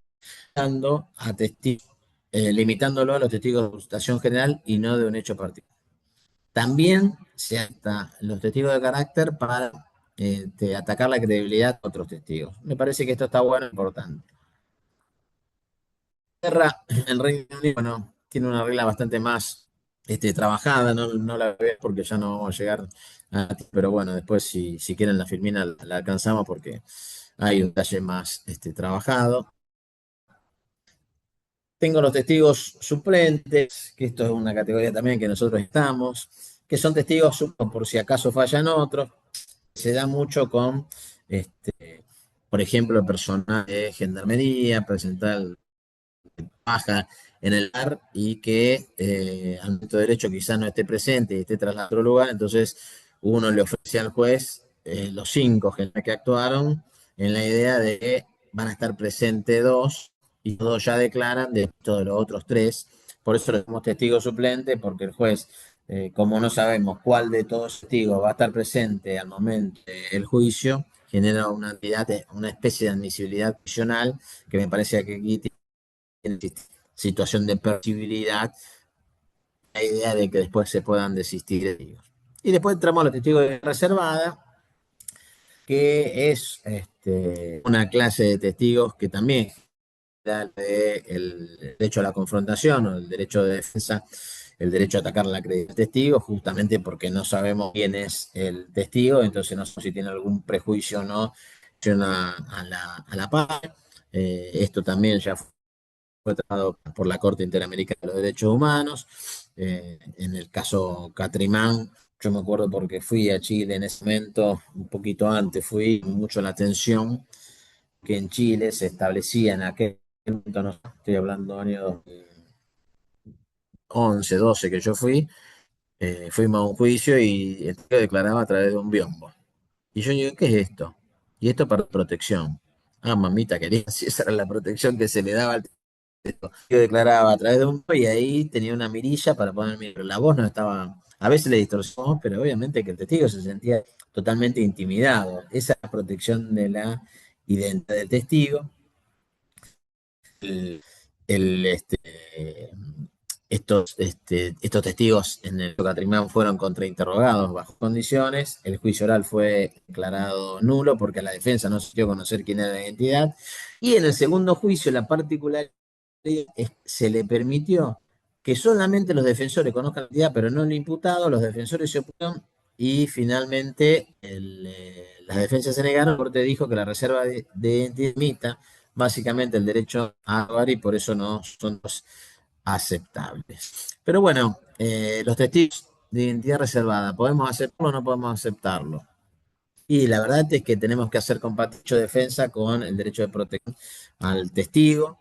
dando a testigos, limitándolo a los testigos de acusación general y no de un hecho particular. También se ata los testigos de carácter para atacar la credibilidad de otros testigos. Me parece que esto está bueno e importante. El Reino Unido, bueno, tiene una regla bastante más trabajada, no la veo porque ya no vamos a llegar a ti, pero bueno, después si quieren la filmina la alcanzamos porque hay un detalle más trabajado. Tengo los testigos suplentes, que esto es una categoría también que nosotros estamos, que son testigos por si acaso fallan otros. Se da mucho con, por ejemplo, el personal de gendarmería, presentar baja en el lugar y que al momento de derecho quizás no esté presente y esté trasladado a otro lugar, entonces uno le ofrece al juez los 5 que actuaron en la idea de que van a estar presentes 2 y todos ya declaran de todos los otros 3. Por eso le damos testigo suplente, porque el juez, como no sabemos cuál de todos los testigos va a estar presente al momento del juicio, genera una especie de admisibilidad adicional que me parece que aquí en situación de percibilidad, la idea de que después se puedan desistir de ellos. Y después entramos a los testigos de reservada, que es una clase de testigos que también da el derecho a la confrontación o el derecho de defensa, el derecho a atacar la credibilidad del testigo, justamente porque no sabemos quién es el testigo, entonces no sé si tiene algún prejuicio o no a la paz. Esto también ya fue tratado por la Corte Interamericana de los Derechos Humanos. En el caso Catrimán, yo me acuerdo porque fui a Chile en ese momento, un poquito antes, fui mucho la atención que en Chile se establecía en aquel momento, no estoy hablando año 2011, 12 que yo fui, fuimos a un juicio y el testigo declaraba a través de un biombo. Y yo digo, ¿qué es esto? Y esto para protección. Ah, mamita querida, si esa era la protección que se le daba al yo declaraba a través de un y ahí tenía una mirilla para poner la voz no estaba, a veces le distorsionamos, pero obviamente que el testigo se sentía totalmente intimidado. Esa protección de la identidad del testigo, el, el, estos testigos en el Catrimán fueron contrainterrogados bajo condiciones, el juicio oral fue declarado nulo porque la defensa no se dio a conocer quién era la identidad, y en el segundo juicio la particularidad se le permitió que solamente los defensores conozcan la identidad, pero no el imputado, los defensores se opusieron y finalmente las defensas se negaron. La Corte dijo que la reserva de identidad limita básicamente el derecho a hablar y por eso no son aceptables. Pero bueno, los testigos de identidad reservada, ¿podemos aceptarlo o no podemos aceptarlo? Y la verdad es que tenemos que hacer compatible defensa con el derecho de protección al testigo,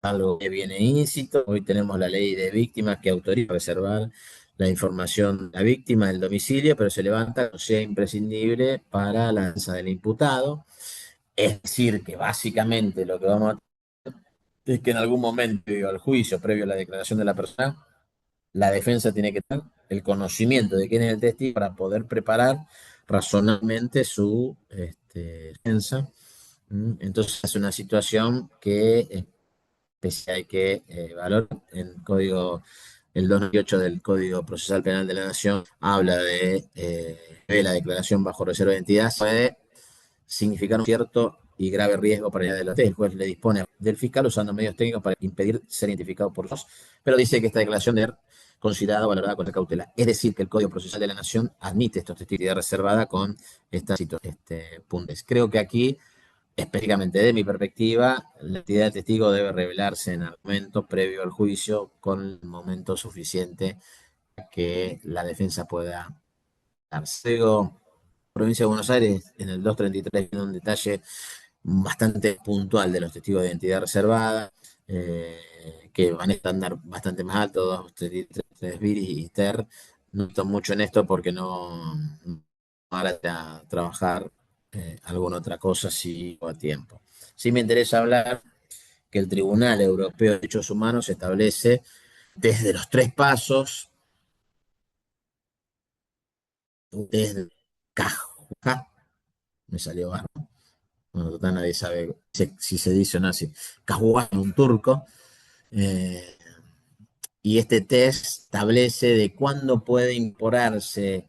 algo que viene íncito. Hoy tenemos la ley de víctimas que autoriza reservar la información de la víctima del domicilio, pero se levanta que sea imprescindible para la defensa del imputado. Es decir, que básicamente lo que vamos a es que en algún momento al juicio, previo a la declaración de la persona, la defensa tiene que tener el conocimiento de quién es el testigo para poder preparar razonablemente su defensa. Entonces es una situación que hay que valorar. El 298 del Código Procesal Penal de la Nación habla de la declaración bajo reserva de identidad. Puede significar un cierto y grave riesgo para la de los. El juez le dispone del fiscal usando medios técnicos para impedir ser identificado por los, pero dice que esta declaración debe ser considerada o valorada con cautela. Es decir, que el Código Procesal de la Nación admite estos testigos reservada con estas puntos. Creo que aquí, específicamente de mi perspectiva, la identidad del testigo debe revelarse en el momento previo al juicio con el momento suficiente que la defensa pueda darse. Luego, provincia de Buenos Aires, en el 233 tiene un detalle bastante puntual de los testigos de identidad reservada, que van a estándar bastante más alto, 233 Viris y TER. No estoy mucho en esto porque no ahora a trabajar alguna otra cosa si a tiempo. Sí me interesa hablar que el Tribunal Europeo de Derechos Humanos establece desde los tres pasos, desde Cajuja, me salió barro, bueno, total nadie sabe si se dice o no así, Cajuja, un turco, eh, y este test establece de cuándo puede incorporarse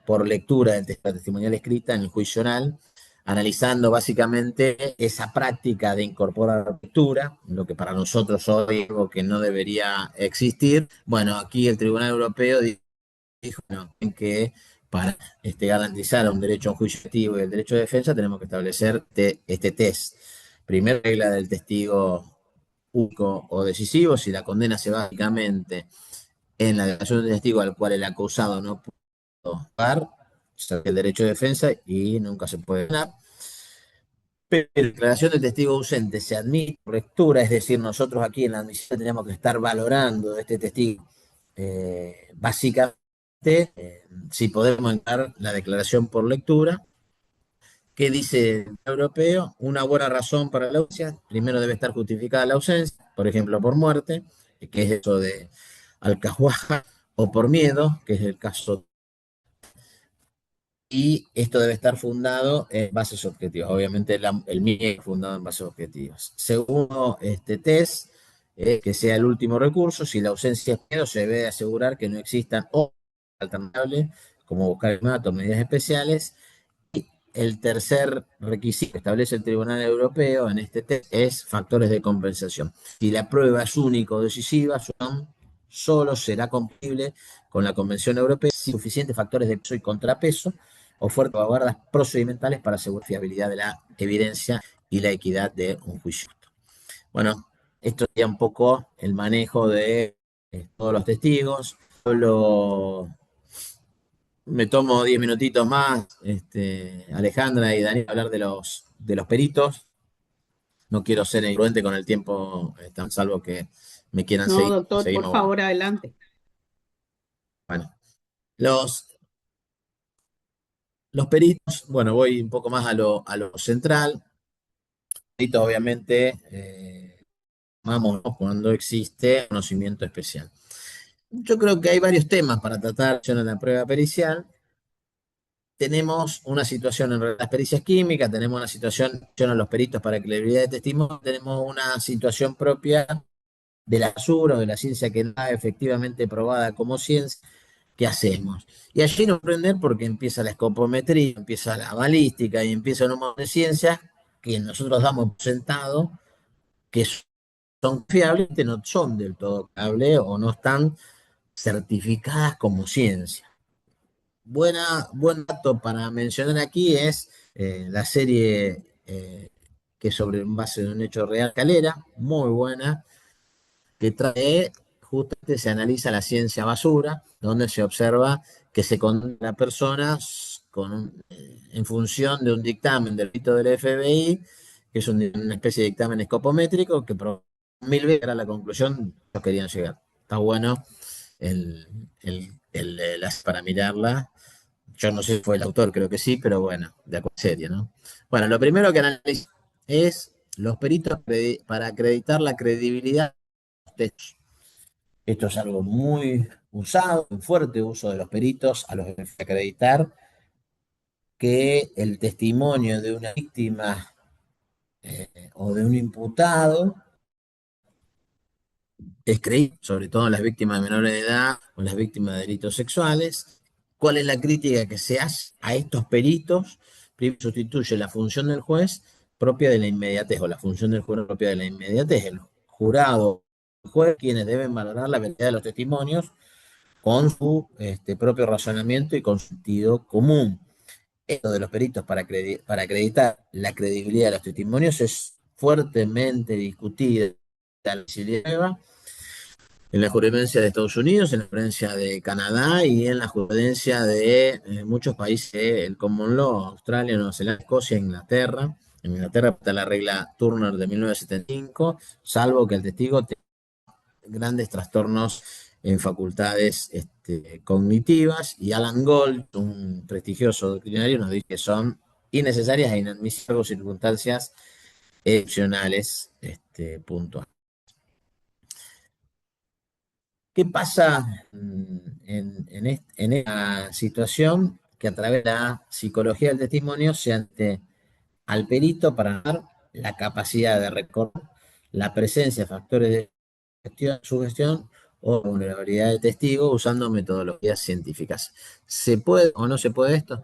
por lectura de la testimonial escrita en el juicio oral, analizando básicamente esa práctica de incorporar lectura, lo que para nosotros hoy es algo que no debería existir. Bueno, aquí el Tribunal Europeo dijo no, que para garantizar un derecho a un juicio efectivo y el derecho de defensa tenemos que establecer este test. Primera regla del testigo único o decisivo, si la condena se básicamente en la declaración del testigo al cual el acusado no pudo dar el derecho de defensa y nunca se puede ganar. Pero la declaración del testigo ausente se admite por lectura, es decir, nosotros aquí en la admisión tenemos que estar valorando este testigo. Básicamente, si podemos entrar la declaración por lectura, ¿qué dice el europeo? Una buena razón para la ausencia. Primero debe estar justificada la ausencia, por ejemplo, por muerte, que es eso de alcahuaja, o por miedo, que es el caso. Y esto debe estar fundado en bases objetivas. Obviamente el miedo es fundado en bases objetivas. Segundo, este test, que sea el último recurso. Si la ausencia es miedo, se debe asegurar que no existan alternativas, como buscar el medidas especiales. El tercer requisito que establece el Tribunal Europeo en este test es factores de compensación. Si la prueba es única o decisiva, solo será compatible con la Convención Europea si suficientes factores de peso y contrapeso o fuertes salvaguardas procedimentales para asegurar la fiabilidad de la evidencia y la equidad de un juicio. Bueno, esto sería un poco el manejo de todos los testigos. Solo me tomo 10 minutitos más, Alejandra y Daniel, hablar de los peritos. No quiero ser incongruente con el tiempo, salvo que me quieran No, seguir. doctor, por Seguimos, bueno. favor, adelante. Bueno, los peritos, bueno, voy un poco más a lo central. Los peritos, obviamente, vamos, ¿no?, cuando existe conocimiento especial. Yo creo que hay varios temas para tratar en la prueba pericial. Tenemos una situación en las pericias químicas, tenemos una situación en los peritos para credibilidad de testimonio, tenemos una situación propia de la basura o de la ciencia que está efectivamente probada como ciencia. ¿Qué hacemos? Y allí nos sorprender porque empieza la escopometría, empieza la balística y empieza un montón de ciencias que nosotros damos por sentado que son fiables, no son del todo fiables o no están certificadas como ciencia. Buen dato para mencionar aquí es la serie que es sobre un base de un hecho real, Calera, muy buena, que trae, justamente se analiza la ciencia basura, donde se observa que se condena a personas en función de un dictamen del rito del FBI, que es una especie de dictamen escopométrico, que por 1000 veces era la conclusión que querían llegar. Está bueno para mirarla. Yo no sé si fue el autor, creo que sí, pero bueno, de acuerdo serie, ¿no? Bueno, lo primero que analiza es los peritos para acreditar la credibilidad de los textos. Esto es algo muy usado, un fuerte uso de los peritos a los que acreditar que el testimonio de una víctima o de un imputado es creíble, sobre todo en las víctimas de menores de edad o las víctimas de delitos sexuales. ¿Cuál es la crítica que se hace a estos peritos? sustituye la función del juez propia de la inmediatez, o la función del juez propia de la inmediatez. El jurado, el juez, quienes deben valorar la verdad de los testimonios con su propio razonamiento y con sentido común. Esto de los peritos para acreditar la credibilidad de los testimonios es fuertemente discutida en la jurisprudencia de Estados Unidos, en la jurisprudencia de Canadá y en la jurisprudencia de muchos países, el Common Law, Australia, Nueva Zelanda, Escocia, Inglaterra. En Inglaterra está la regla Turner de 1975, salvo que el testigo tenga grandes trastornos en facultades cognitivas, y Alan Gold, un prestigioso doctrinario, nos dice que son innecesarias e inadmisibles en circunstancias excepcionales puntuales. ¿Qué pasa en esta situación? Que a través de la psicología del testimonio se ante al perito para dar la capacidad de recordar la presencia de factores de sugestión o vulnerabilidad de testigo usando metodologías científicas. ¿Se puede o no se puede esto?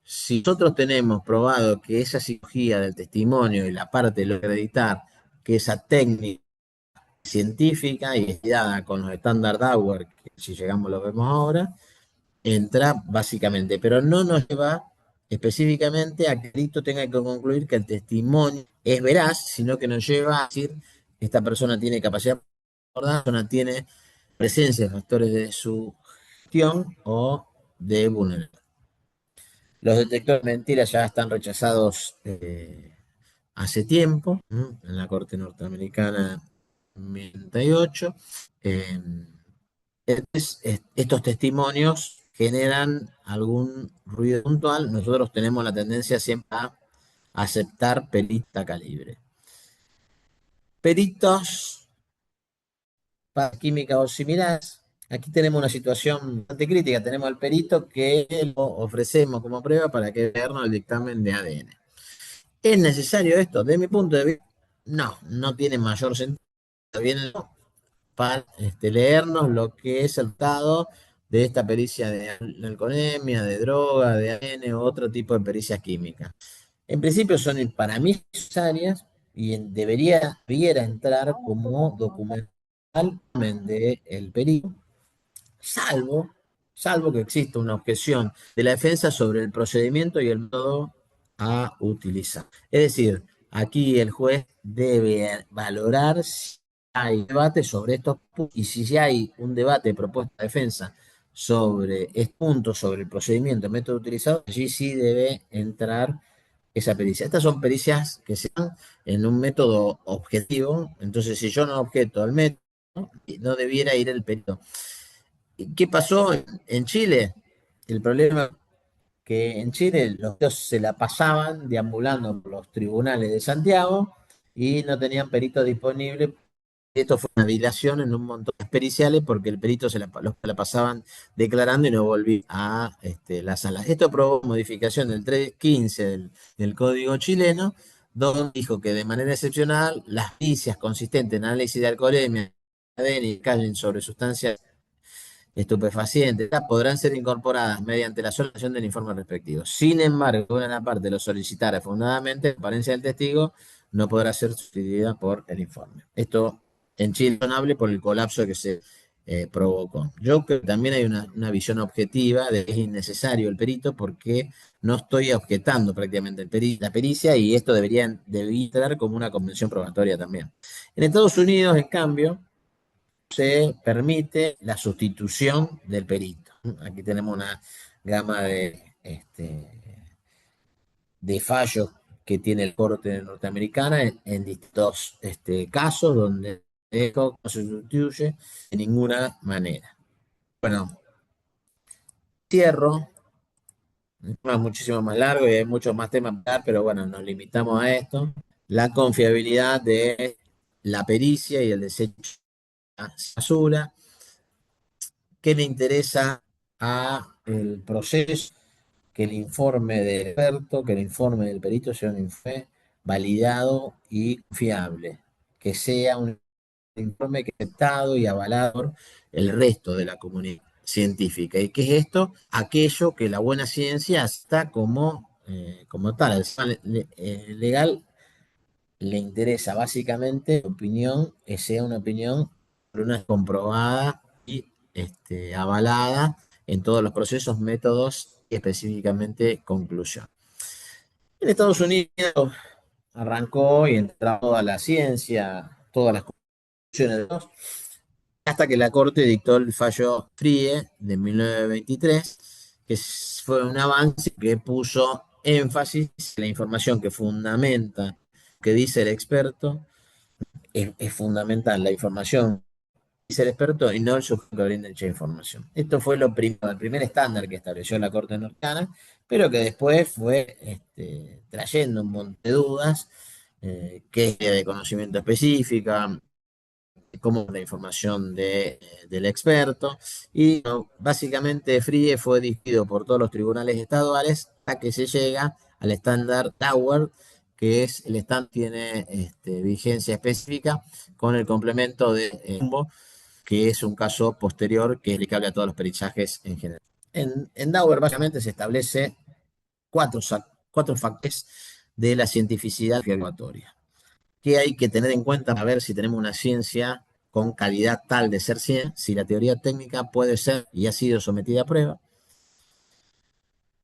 Si nosotros tenemos probado que esa psicología del testimonio y la parte de lo acreditar, que esa técnica científica y estudiada con los estándares Dauer, que si llegamos lo vemos ahora, entra básicamente, pero no nos lleva específicamente a que el perito tenga que concluir que el testimonio es veraz, sino que nos lleva a decir que esta persona tiene capacidad de recordar, esta persona tiene presencia de factores de sugestión o de vulnerabilidad. Los detectores de mentiras ya están rechazados hace tiempo, en la Corte Norteamericana 1998. Estos testimonios generan algún ruido puntual. Nosotros tenemos la tendencia siempre a aceptar perita calibre. Peritos para química o similares. Aquí tenemos una situación bastante crítica. Tenemos al perito que lo ofrecemos como prueba para que veamos el dictamen de ADN. ¿Es necesario esto? De mi punto de vista, no tiene mayor sentido. Viene para leernos lo que es el resultado de esta pericia de alcoholemia, de droga, de ADN o otro tipo de pericia química. En principio son para mí necesarias y debiera entrar como documental del perito, salvo que exista una objeción de la defensa sobre el procedimiento y el método a utilizar. Es decir, aquí el juez debe valorar si hay debate sobre estos puntos, y si hay un debate de propuesta de defensa sobre estos puntos, sobre el procedimiento, el método utilizado, allí sí debe entrar esa pericia. Estas son pericias que se dan en un método objetivo, entonces si yo no objeto al método, no debiera ir el perito. ¿Qué pasó en Chile? El problema que en Chile los peritos se la pasaban deambulando por los tribunales de Santiago y no tenían peritos disponibles. Esto fue una dilación en un montón de periciales porque el perito los la pasaban declarando y no volvía a la sala. Esto provocó modificación del 315 del Código chileno, donde dijo que de manera excepcional las pericias consistentes en análisis de alcoholemia, ADN y callen sobre sustancias estupefacientes podrán ser incorporadas mediante la solicitud del informe respectivo. Sin embargo, buena parte lo solicitara fundadamente, la apariencia del testigo no podrá ser sustituida por el informe. Esto en Chile es razonable por el colapso que se provocó. Yo creo que también hay una visión objetiva de que es innecesario el perito porque no estoy objetando prácticamente la pericia y esto debería entrar como una convención probatoria también. En Estados Unidos, en cambio, se permite la sustitución del perito. Aquí tenemos una gama de fallos que tiene el Corte norteamericana en distintos casos donde esto no se sustituye de ninguna manera. Bueno, cierro. Es muchísimo más largo y hay muchos más temas para hablar, pero bueno, nos limitamos a esto. La confiabilidad de la pericia y el desecho de basura. ¿Qué le interesa a el proceso? Que el informe del experto, que el informe del perito sea un informe validado y confiable, que sea un informe que aceptado y avalado por el resto de la comunidad científica. ¿Y qué es esto? Aquello que la buena ciencia está como como tal. Al sistema legal le interesa básicamente opinión, que sea una opinión por una comprobada y avalada en todos los procesos, métodos y específicamente conclusión. En Estados Unidos arrancó y entró toda la ciencia, todas las conclusiones, hasta que la Corte dictó el fallo Frie de 1923, que fue un avance que puso énfasis en la información que fundamenta, que dice el experto, es fundamental la información que dice el experto y no el sujeto que brinda dicha información. Esto fue el primer estándar que estableció la Corte norteamericana, pero que después fue trayendo un montón de dudas, qué es de conocimiento específica, cómo la información del experto. Y no, básicamente Frie fue dirigido por todos los tribunales estaduales hasta que se llega al estándar Tower, que es el estándar que tiene vigencia específica con el complemento de que es un caso posterior que es aplicable a todos los peritajes en general. En Dauer básicamente se establece cuatro factores de la cientificidad afirmatoria. ¿Qué hay que tener en cuenta para ver si tenemos una ciencia con calidad tal de ser ciencia? Si la teoría técnica puede ser y ha sido sometida a prueba,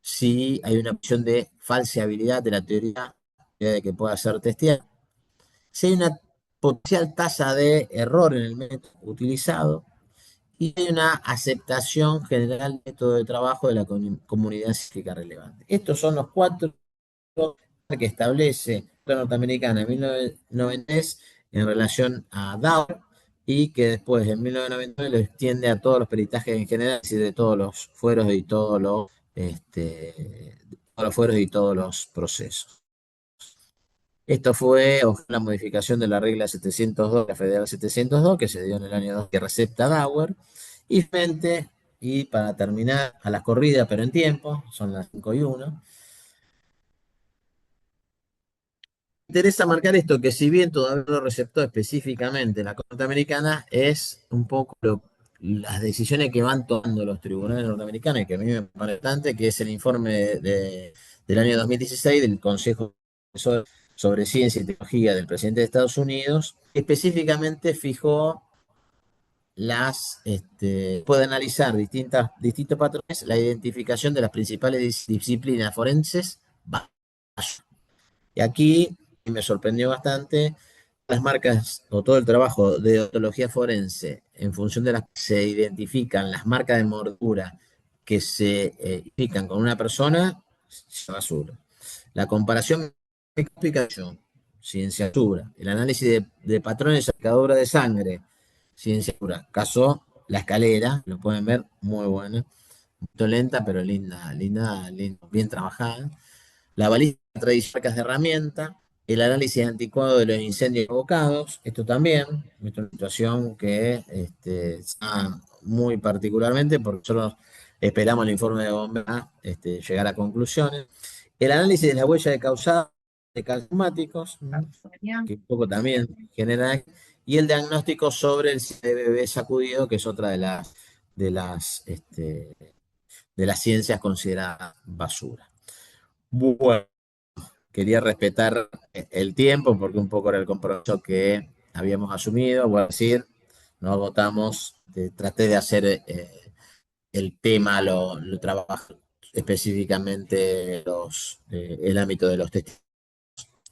si hay una opción de falseabilidad de la teoría de que pueda ser testeada, si hay una potencial tasa de error en el método utilizado y hay una aceptación general del método de trabajo de la comunidad científica relevante. Estos son los cuatro que establece la norteamericana en 1993 en relación a Dow y que después en 1999 lo extiende a todos los peritajes en general, es decir, de todos los fueros y todos los fueros y todos los procesos. Esto fue la modificación de la regla 702, la Federal 702, que se dio en el año 2, que recepta Dauer. Y frente, y para terminar a la corrida, pero en tiempo, son las 5:01, interesa marcar esto, que si bien todavía no lo receptó específicamente la Corte Americana, es un poco las decisiones que van tomando los tribunales norteamericanos, y que a mí me parece importante, que es el informe del año 2016 del Consejo sobre Ciencia y Tecnología del presidente de Estados Unidos, que específicamente fijó puede analizar distintos patrones, la identificación de las principales disciplinas forenses. Y aquí me sorprendió bastante las marcas o todo el trabajo de odontología forense en función de las que se identifican las marcas de mordedura que se identifican con una persona, basura. La comparación ciencia basura. El análisis de patrones de sacadura de sangre, ciencia basura. Caso La Escalera, lo pueden ver, muy buena. Un poquito lenta, pero linda, linda, linda, bien trabajada. La balística tradicional de herramienta, el análisis anticuado de los incendios provocados, esto también, es una situación que está muy particularmente porque nosotros esperamos el informe de bomberos llegar a conclusiones. El análisis de la huella de causada de calmáticos, que un poco también genera, y el diagnóstico sobre el de bebé sacudido, que es otra de las, este, de las ciencias consideradas basura. Bueno, quería respetar el tiempo porque un poco era el compromiso que habíamos asumido. Voy a decir, no agotamos, traté de hacer el tema, lo trabajo específicamente el ámbito de los testigos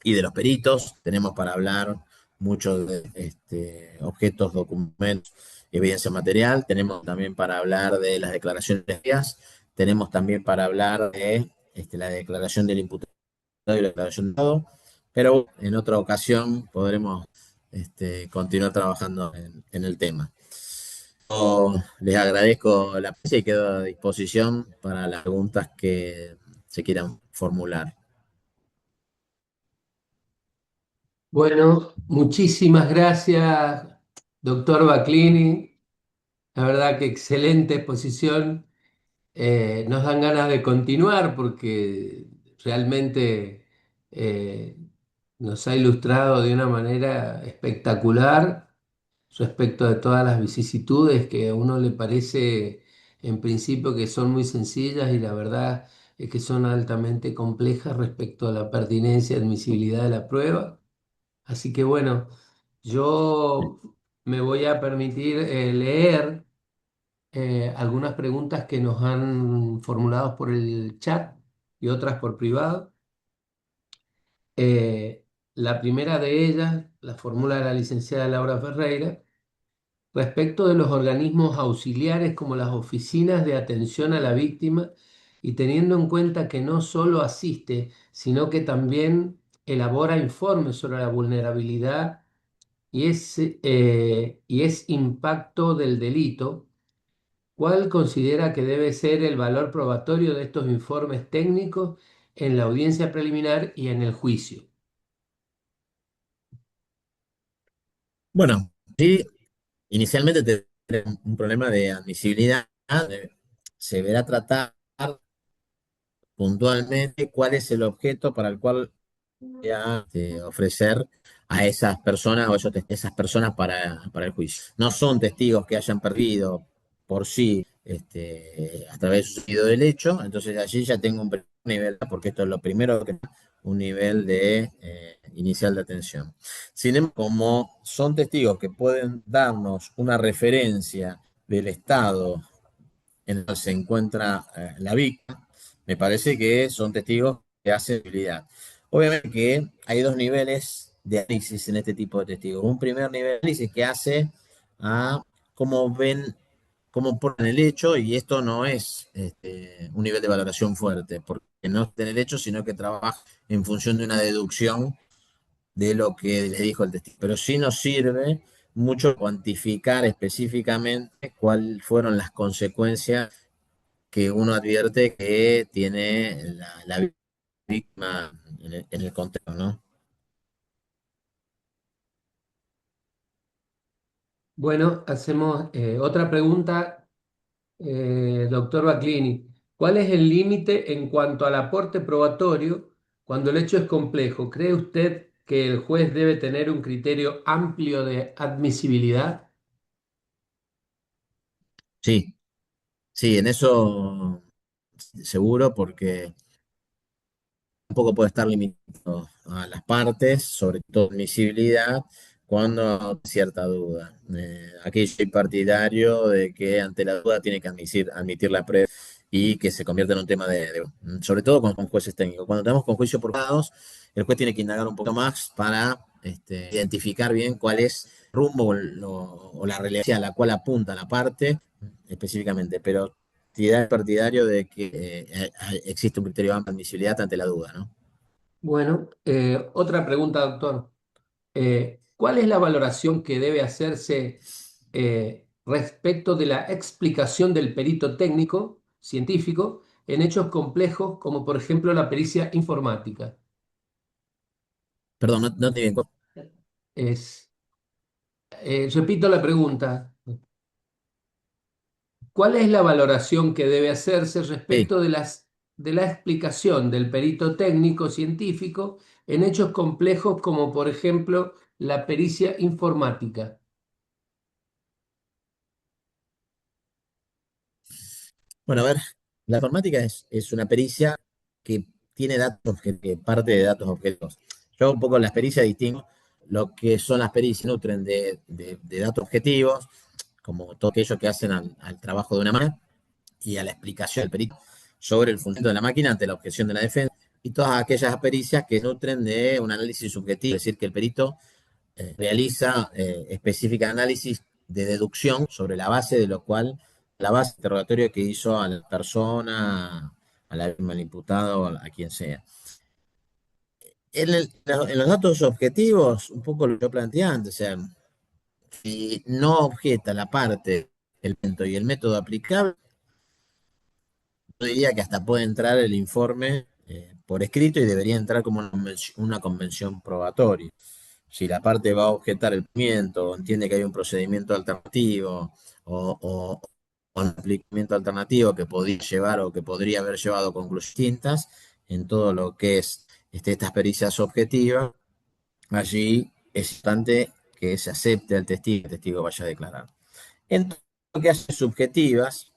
y de los peritos. Tenemos para hablar muchos de objetos, documentos, evidencia material. Tenemos también para hablar de las declaraciones de vías. Tenemos también para hablar de la declaración del imputado y la declaración de todo, pero en otra ocasión podremos continuar trabajando en el tema. Yo les agradezco la presencia y quedo a disposición para las preguntas que se quieran formular. Bueno, muchísimas gracias, doctor Baclini. La verdad que excelente exposición. Nos dan ganas de continuar porque realmente eh, nos ha ilustrado de una manera espectacular respecto de todas las vicisitudes que a uno le parece en principio que son muy sencillas y la verdad que son altamente complejas respecto a la pertinencia y admisibilidad de la prueba. Así que bueno, yo me voy a permitir leer algunas preguntas que nos han formulado por el chat y otras por privado. Eh, la primera de ellas la formula la licenciada Laura Ferreira respecto de los organismos auxiliares como las oficinas de atención a la víctima y teniendo en cuenta que no solo asiste, sino que también elabora informes sobre la vulnerabilidad y es impacto del delito. ¿Cuál considera que debe ser el valor probatorio de estos informes técnicos en la audiencia preliminar y en el juicio? Bueno, sí, inicialmente tenemos un problema de admisibilidad. Se verá tratar puntualmente cuál es el objeto para el cual ofrecer a esas personas o esas personas para el juicio. No son testigos que hayan perdido por sí a través de su sentido del hecho, entonces allí ya tengo un primer nivel, porque esto es lo primero que un nivel de inicial de atención. Sin embargo, como son testigos que pueden darnos una referencia del estado en el que se encuentra la víctima, me parece que son testigos que hacen utilidad. Obviamente que hay dos niveles de análisis en este tipo de testigos. Un primer nivel de análisis que hace a cómo ven, cómo ponen el hecho, y esto no es un nivel de valoración fuerte, porque no es en el hecho, sino que trabaja en función de una deducción de lo que le dijo el testigo. Pero sí nos sirve mucho cuantificar específicamente cuáles fueron las consecuencias que uno advierte que tiene la víctima en el contexto, ¿no? Bueno, hacemos otra pregunta, doctor Baclini. ¿Cuál es el límite en cuanto al aporte probatorio cuando el hecho es complejo? ¿Cree usted que el juez debe tener un criterio amplio de admisibilidad? Sí, sí, en eso seguro, porque tampoco puede estar limitado a las partes, sobre todo admisibilidad, cuando hay cierta duda. Aquí soy partidario de que ante la duda tiene que admitir la prueba y que se convierta en un tema sobre todo con jueces técnicos. Cuando tenemos con juicio por juzgados, el juez tiene que indagar un poco más para identificar bien cuál es el rumbo o la relevancia a la cual apunta la parte específicamente, pero es partidario de que existe un criterio de amplia admisibilidad ante la duda, ¿no? Bueno, otra pregunta, doctor. ¿Cuál es la valoración que debe hacerse respecto de la explicación del perito técnico, científico, en hechos complejos como por ejemplo la pericia informática? Perdón, no te bien. Es, repito la pregunta. ¿Cuál es la valoración que debe hacerse Sí. respecto de la explicación del perito técnico científico en hechos complejos como por ejemplo la pericia informática? Bueno, a ver, la informática es una pericia que tiene datos, que parte de datos objetivos. Yo un poco las pericias distingo lo que son las pericias, nutren de datos objetivos, como todo aquello que hacen al trabajo de una máquina y a la explicación del perito sobre el funcionamiento de la máquina ante la objeción de la defensa, y todas aquellas pericias que nutren de un análisis subjetivo, es decir, que el perito realiza específica análisis de deducción sobre la base de lo cual, la base de interrogatorio que hizo a la persona, a la víctima, al imputado, a quien sea. En los datos objetivos, un poco lo que yo planteé antes, o sea, si no objeta la parte, el método y el método aplicable, yo diría que hasta puede entrar el informe por escrito y debería entrar como una convención probatoria. Si la parte va a objetar el procedimiento, o entiende que hay un procedimiento alternativo o un aplicamiento alternativo que podría llevar o que podría haber llevado a conclusiones distintas en todo lo que es estas pericias objetivas, allí es importante que se acepte al testigo y el testigo vaya a declarar. En todo lo que hace subjetivas,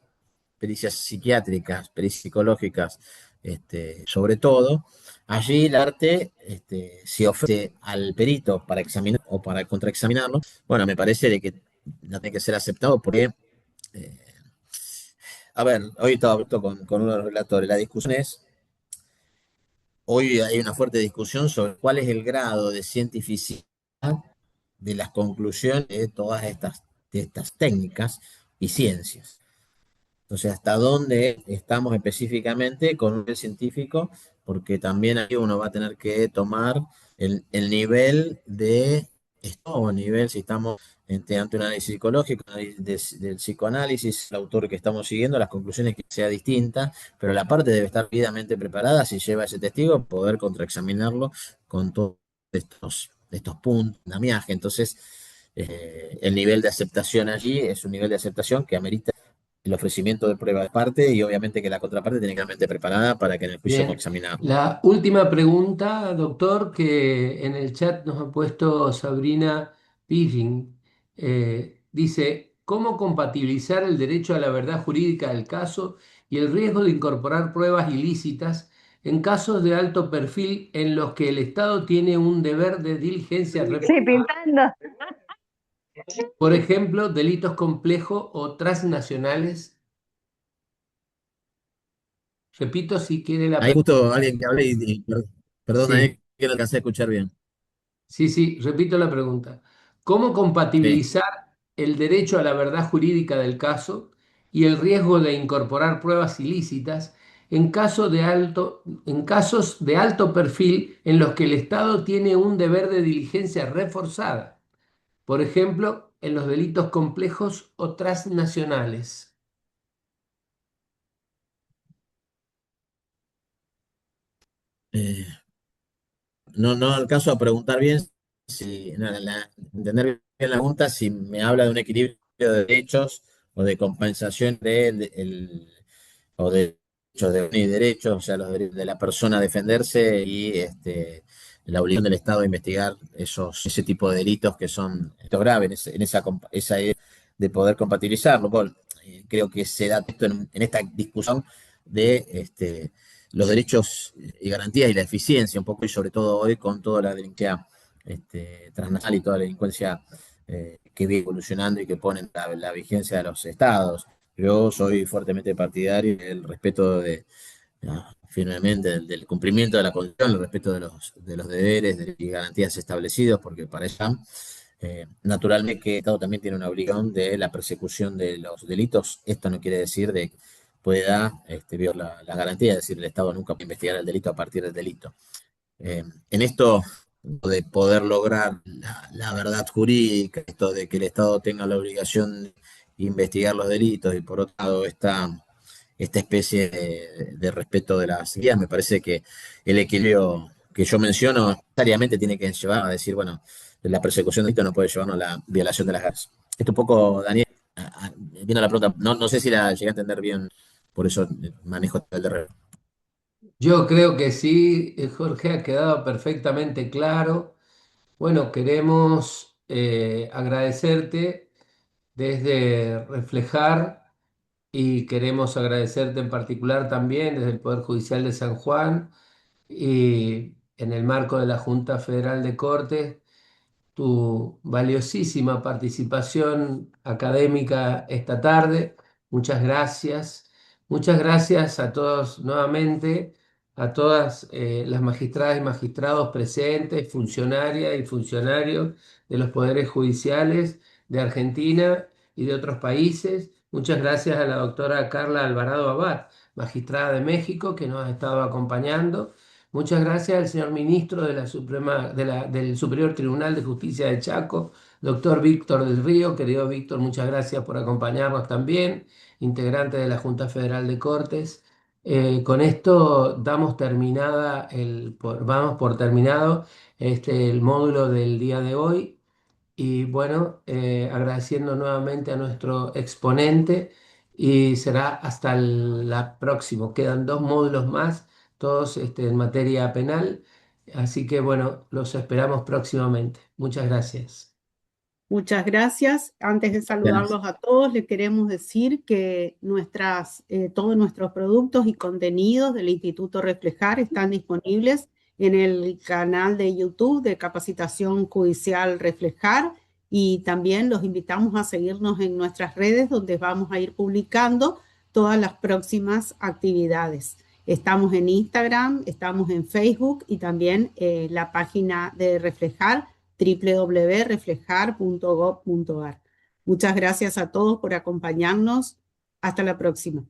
pericias psiquiátricas, pericias psicológicas, sobre todo, allí el arte se ofrece al perito para examinar o para contraexaminarlo. Bueno, me parece de que no tiene que ser aceptado porque, eh, a ver, hoy estaba hablando con uno de los relatores, la discusión es, hoy hay una fuerte discusión sobre cuál es el grado de cientificidad de las conclusiones de todas de estas técnicas y ciencias. Entonces, ¿hasta dónde estamos específicamente con un nivel científico? Porque también ahí uno va a tener que tomar el nivel de esto, o nivel, si estamos ante un análisis psicológico, del psicoanálisis, el autor que estamos siguiendo, las conclusiones que sea distinta, pero la parte debe estar debidamente preparada si lleva ese testigo, poder contraexaminarlo con todos estos puntos, andamiaje. Entonces, el nivel de aceptación allí es un nivel de aceptación que amerita el ofrecimiento de prueba de parte y obviamente que la contraparte tiene que estar realmente preparada para que en el juicio Bien. examinarlo. La última pregunta, doctor, que en el chat nos ha puesto Sabrina Piffin, dice, ¿cómo compatibilizar el derecho a la verdad jurídica del caso y el riesgo de incorporar pruebas ilícitas en casos de alto perfil en los que el Estado tiene un deber de diligencia Sí, pintando. por ejemplo, delitos complejos o transnacionales? Repito si quiere la Hay pregunta. justo alguien que hable perdón, ahí Sí. que no alcancé a escuchar bien. Sí, sí, repito la pregunta. ¿Cómo Sí. compatibilizar el derecho a la verdad jurídica del caso y el riesgo de incorporar pruebas ilícitas en casos de alto perfil en los que el Estado tiene un deber de diligencia reforzada? Por ejemplo, en los delitos complejos o transnacionales. Eh, no alcanzo a preguntar bien, si, no, entender bien la pregunta, si me habla de un equilibrio de derechos o de compensación o de derechos y derechos, o sea, los derechos de la persona a defenderse y la obligación del Estado a investigar ese tipo de delitos que son graves esa idea de poder compatibilizarlo. Bueno, creo que se da esto en esta discusión de los derechos y garantías y la eficiencia, un poco y sobre todo hoy con toda la delincuencia transnacional y toda la delincuencia que viene evolucionando y que pone la vigencia de los estados. Yo soy fuertemente partidario del respeto firmemente del cumplimiento de la Constitución, el respeto de los deberes y garantías establecidos, porque para eso, naturalmente, que el Estado también tiene una obligación de la persecución de los delitos. Esto no quiere decir de que pueda violar las garantías, es decir, el Estado nunca puede investigar el delito a partir del delito. En esto de poder lograr la verdad jurídica, esto de que el Estado tenga la obligación de investigar los delitos y por otro lado esta especie de respeto de las guías, me parece que el equilibrio que yo menciono necesariamente tiene que llevar a decir, bueno, la persecución de delito no puede llevarnos a la violación de las guías. Esto un poco, Daniel, viene la pregunta, no sé si la llegué a entender bien, por eso manejo el de Yo creo que sí, Jorge, ha quedado perfectamente claro. Bueno, queremos agradecerte desde Reflejar y queremos agradecerte en particular también desde el Poder Judicial de San Juan y en el marco de la Junta Federal de Cortes tu valiosísima participación académica esta tarde. Muchas gracias. Muchas gracias a todos nuevamente, a todas las magistradas y magistrados presentes, funcionarias y funcionarios de los poderes judiciales de Argentina y de otros países. Muchas gracias a la doctora Carla Alvarado Abad, magistrada de México, que nos ha estado acompañando. Muchas gracias al señor ministro de la del Superior Tribunal de Justicia de Chaco, doctor Víctor del Río. Querido Víctor, muchas gracias por acompañarnos también, integrante de la Junta Federal de Cortes. Con esto vamos por terminado el módulo del día de hoy. Y bueno, agradeciendo nuevamente a nuestro exponente y será hasta la próxima. Quedan dos módulos más, todos en materia penal. Así que bueno, los esperamos próximamente. Muchas gracias. Muchas gracias. Antes de Gracias. saludarlos a todos, les queremos decir que todos nuestros productos y contenidos del Instituto Reflejar están disponibles en el canal de YouTube de Capacitación Judicial Reflejar, y también los invitamos a seguirnos en nuestras redes, donde vamos a ir publicando todas las próximas actividades. Estamos en Instagram, estamos en Facebook y también la página de Reflejar, www.reflejar.gov.ar. Muchas gracias a todos por acompañarnos. Hasta la próxima.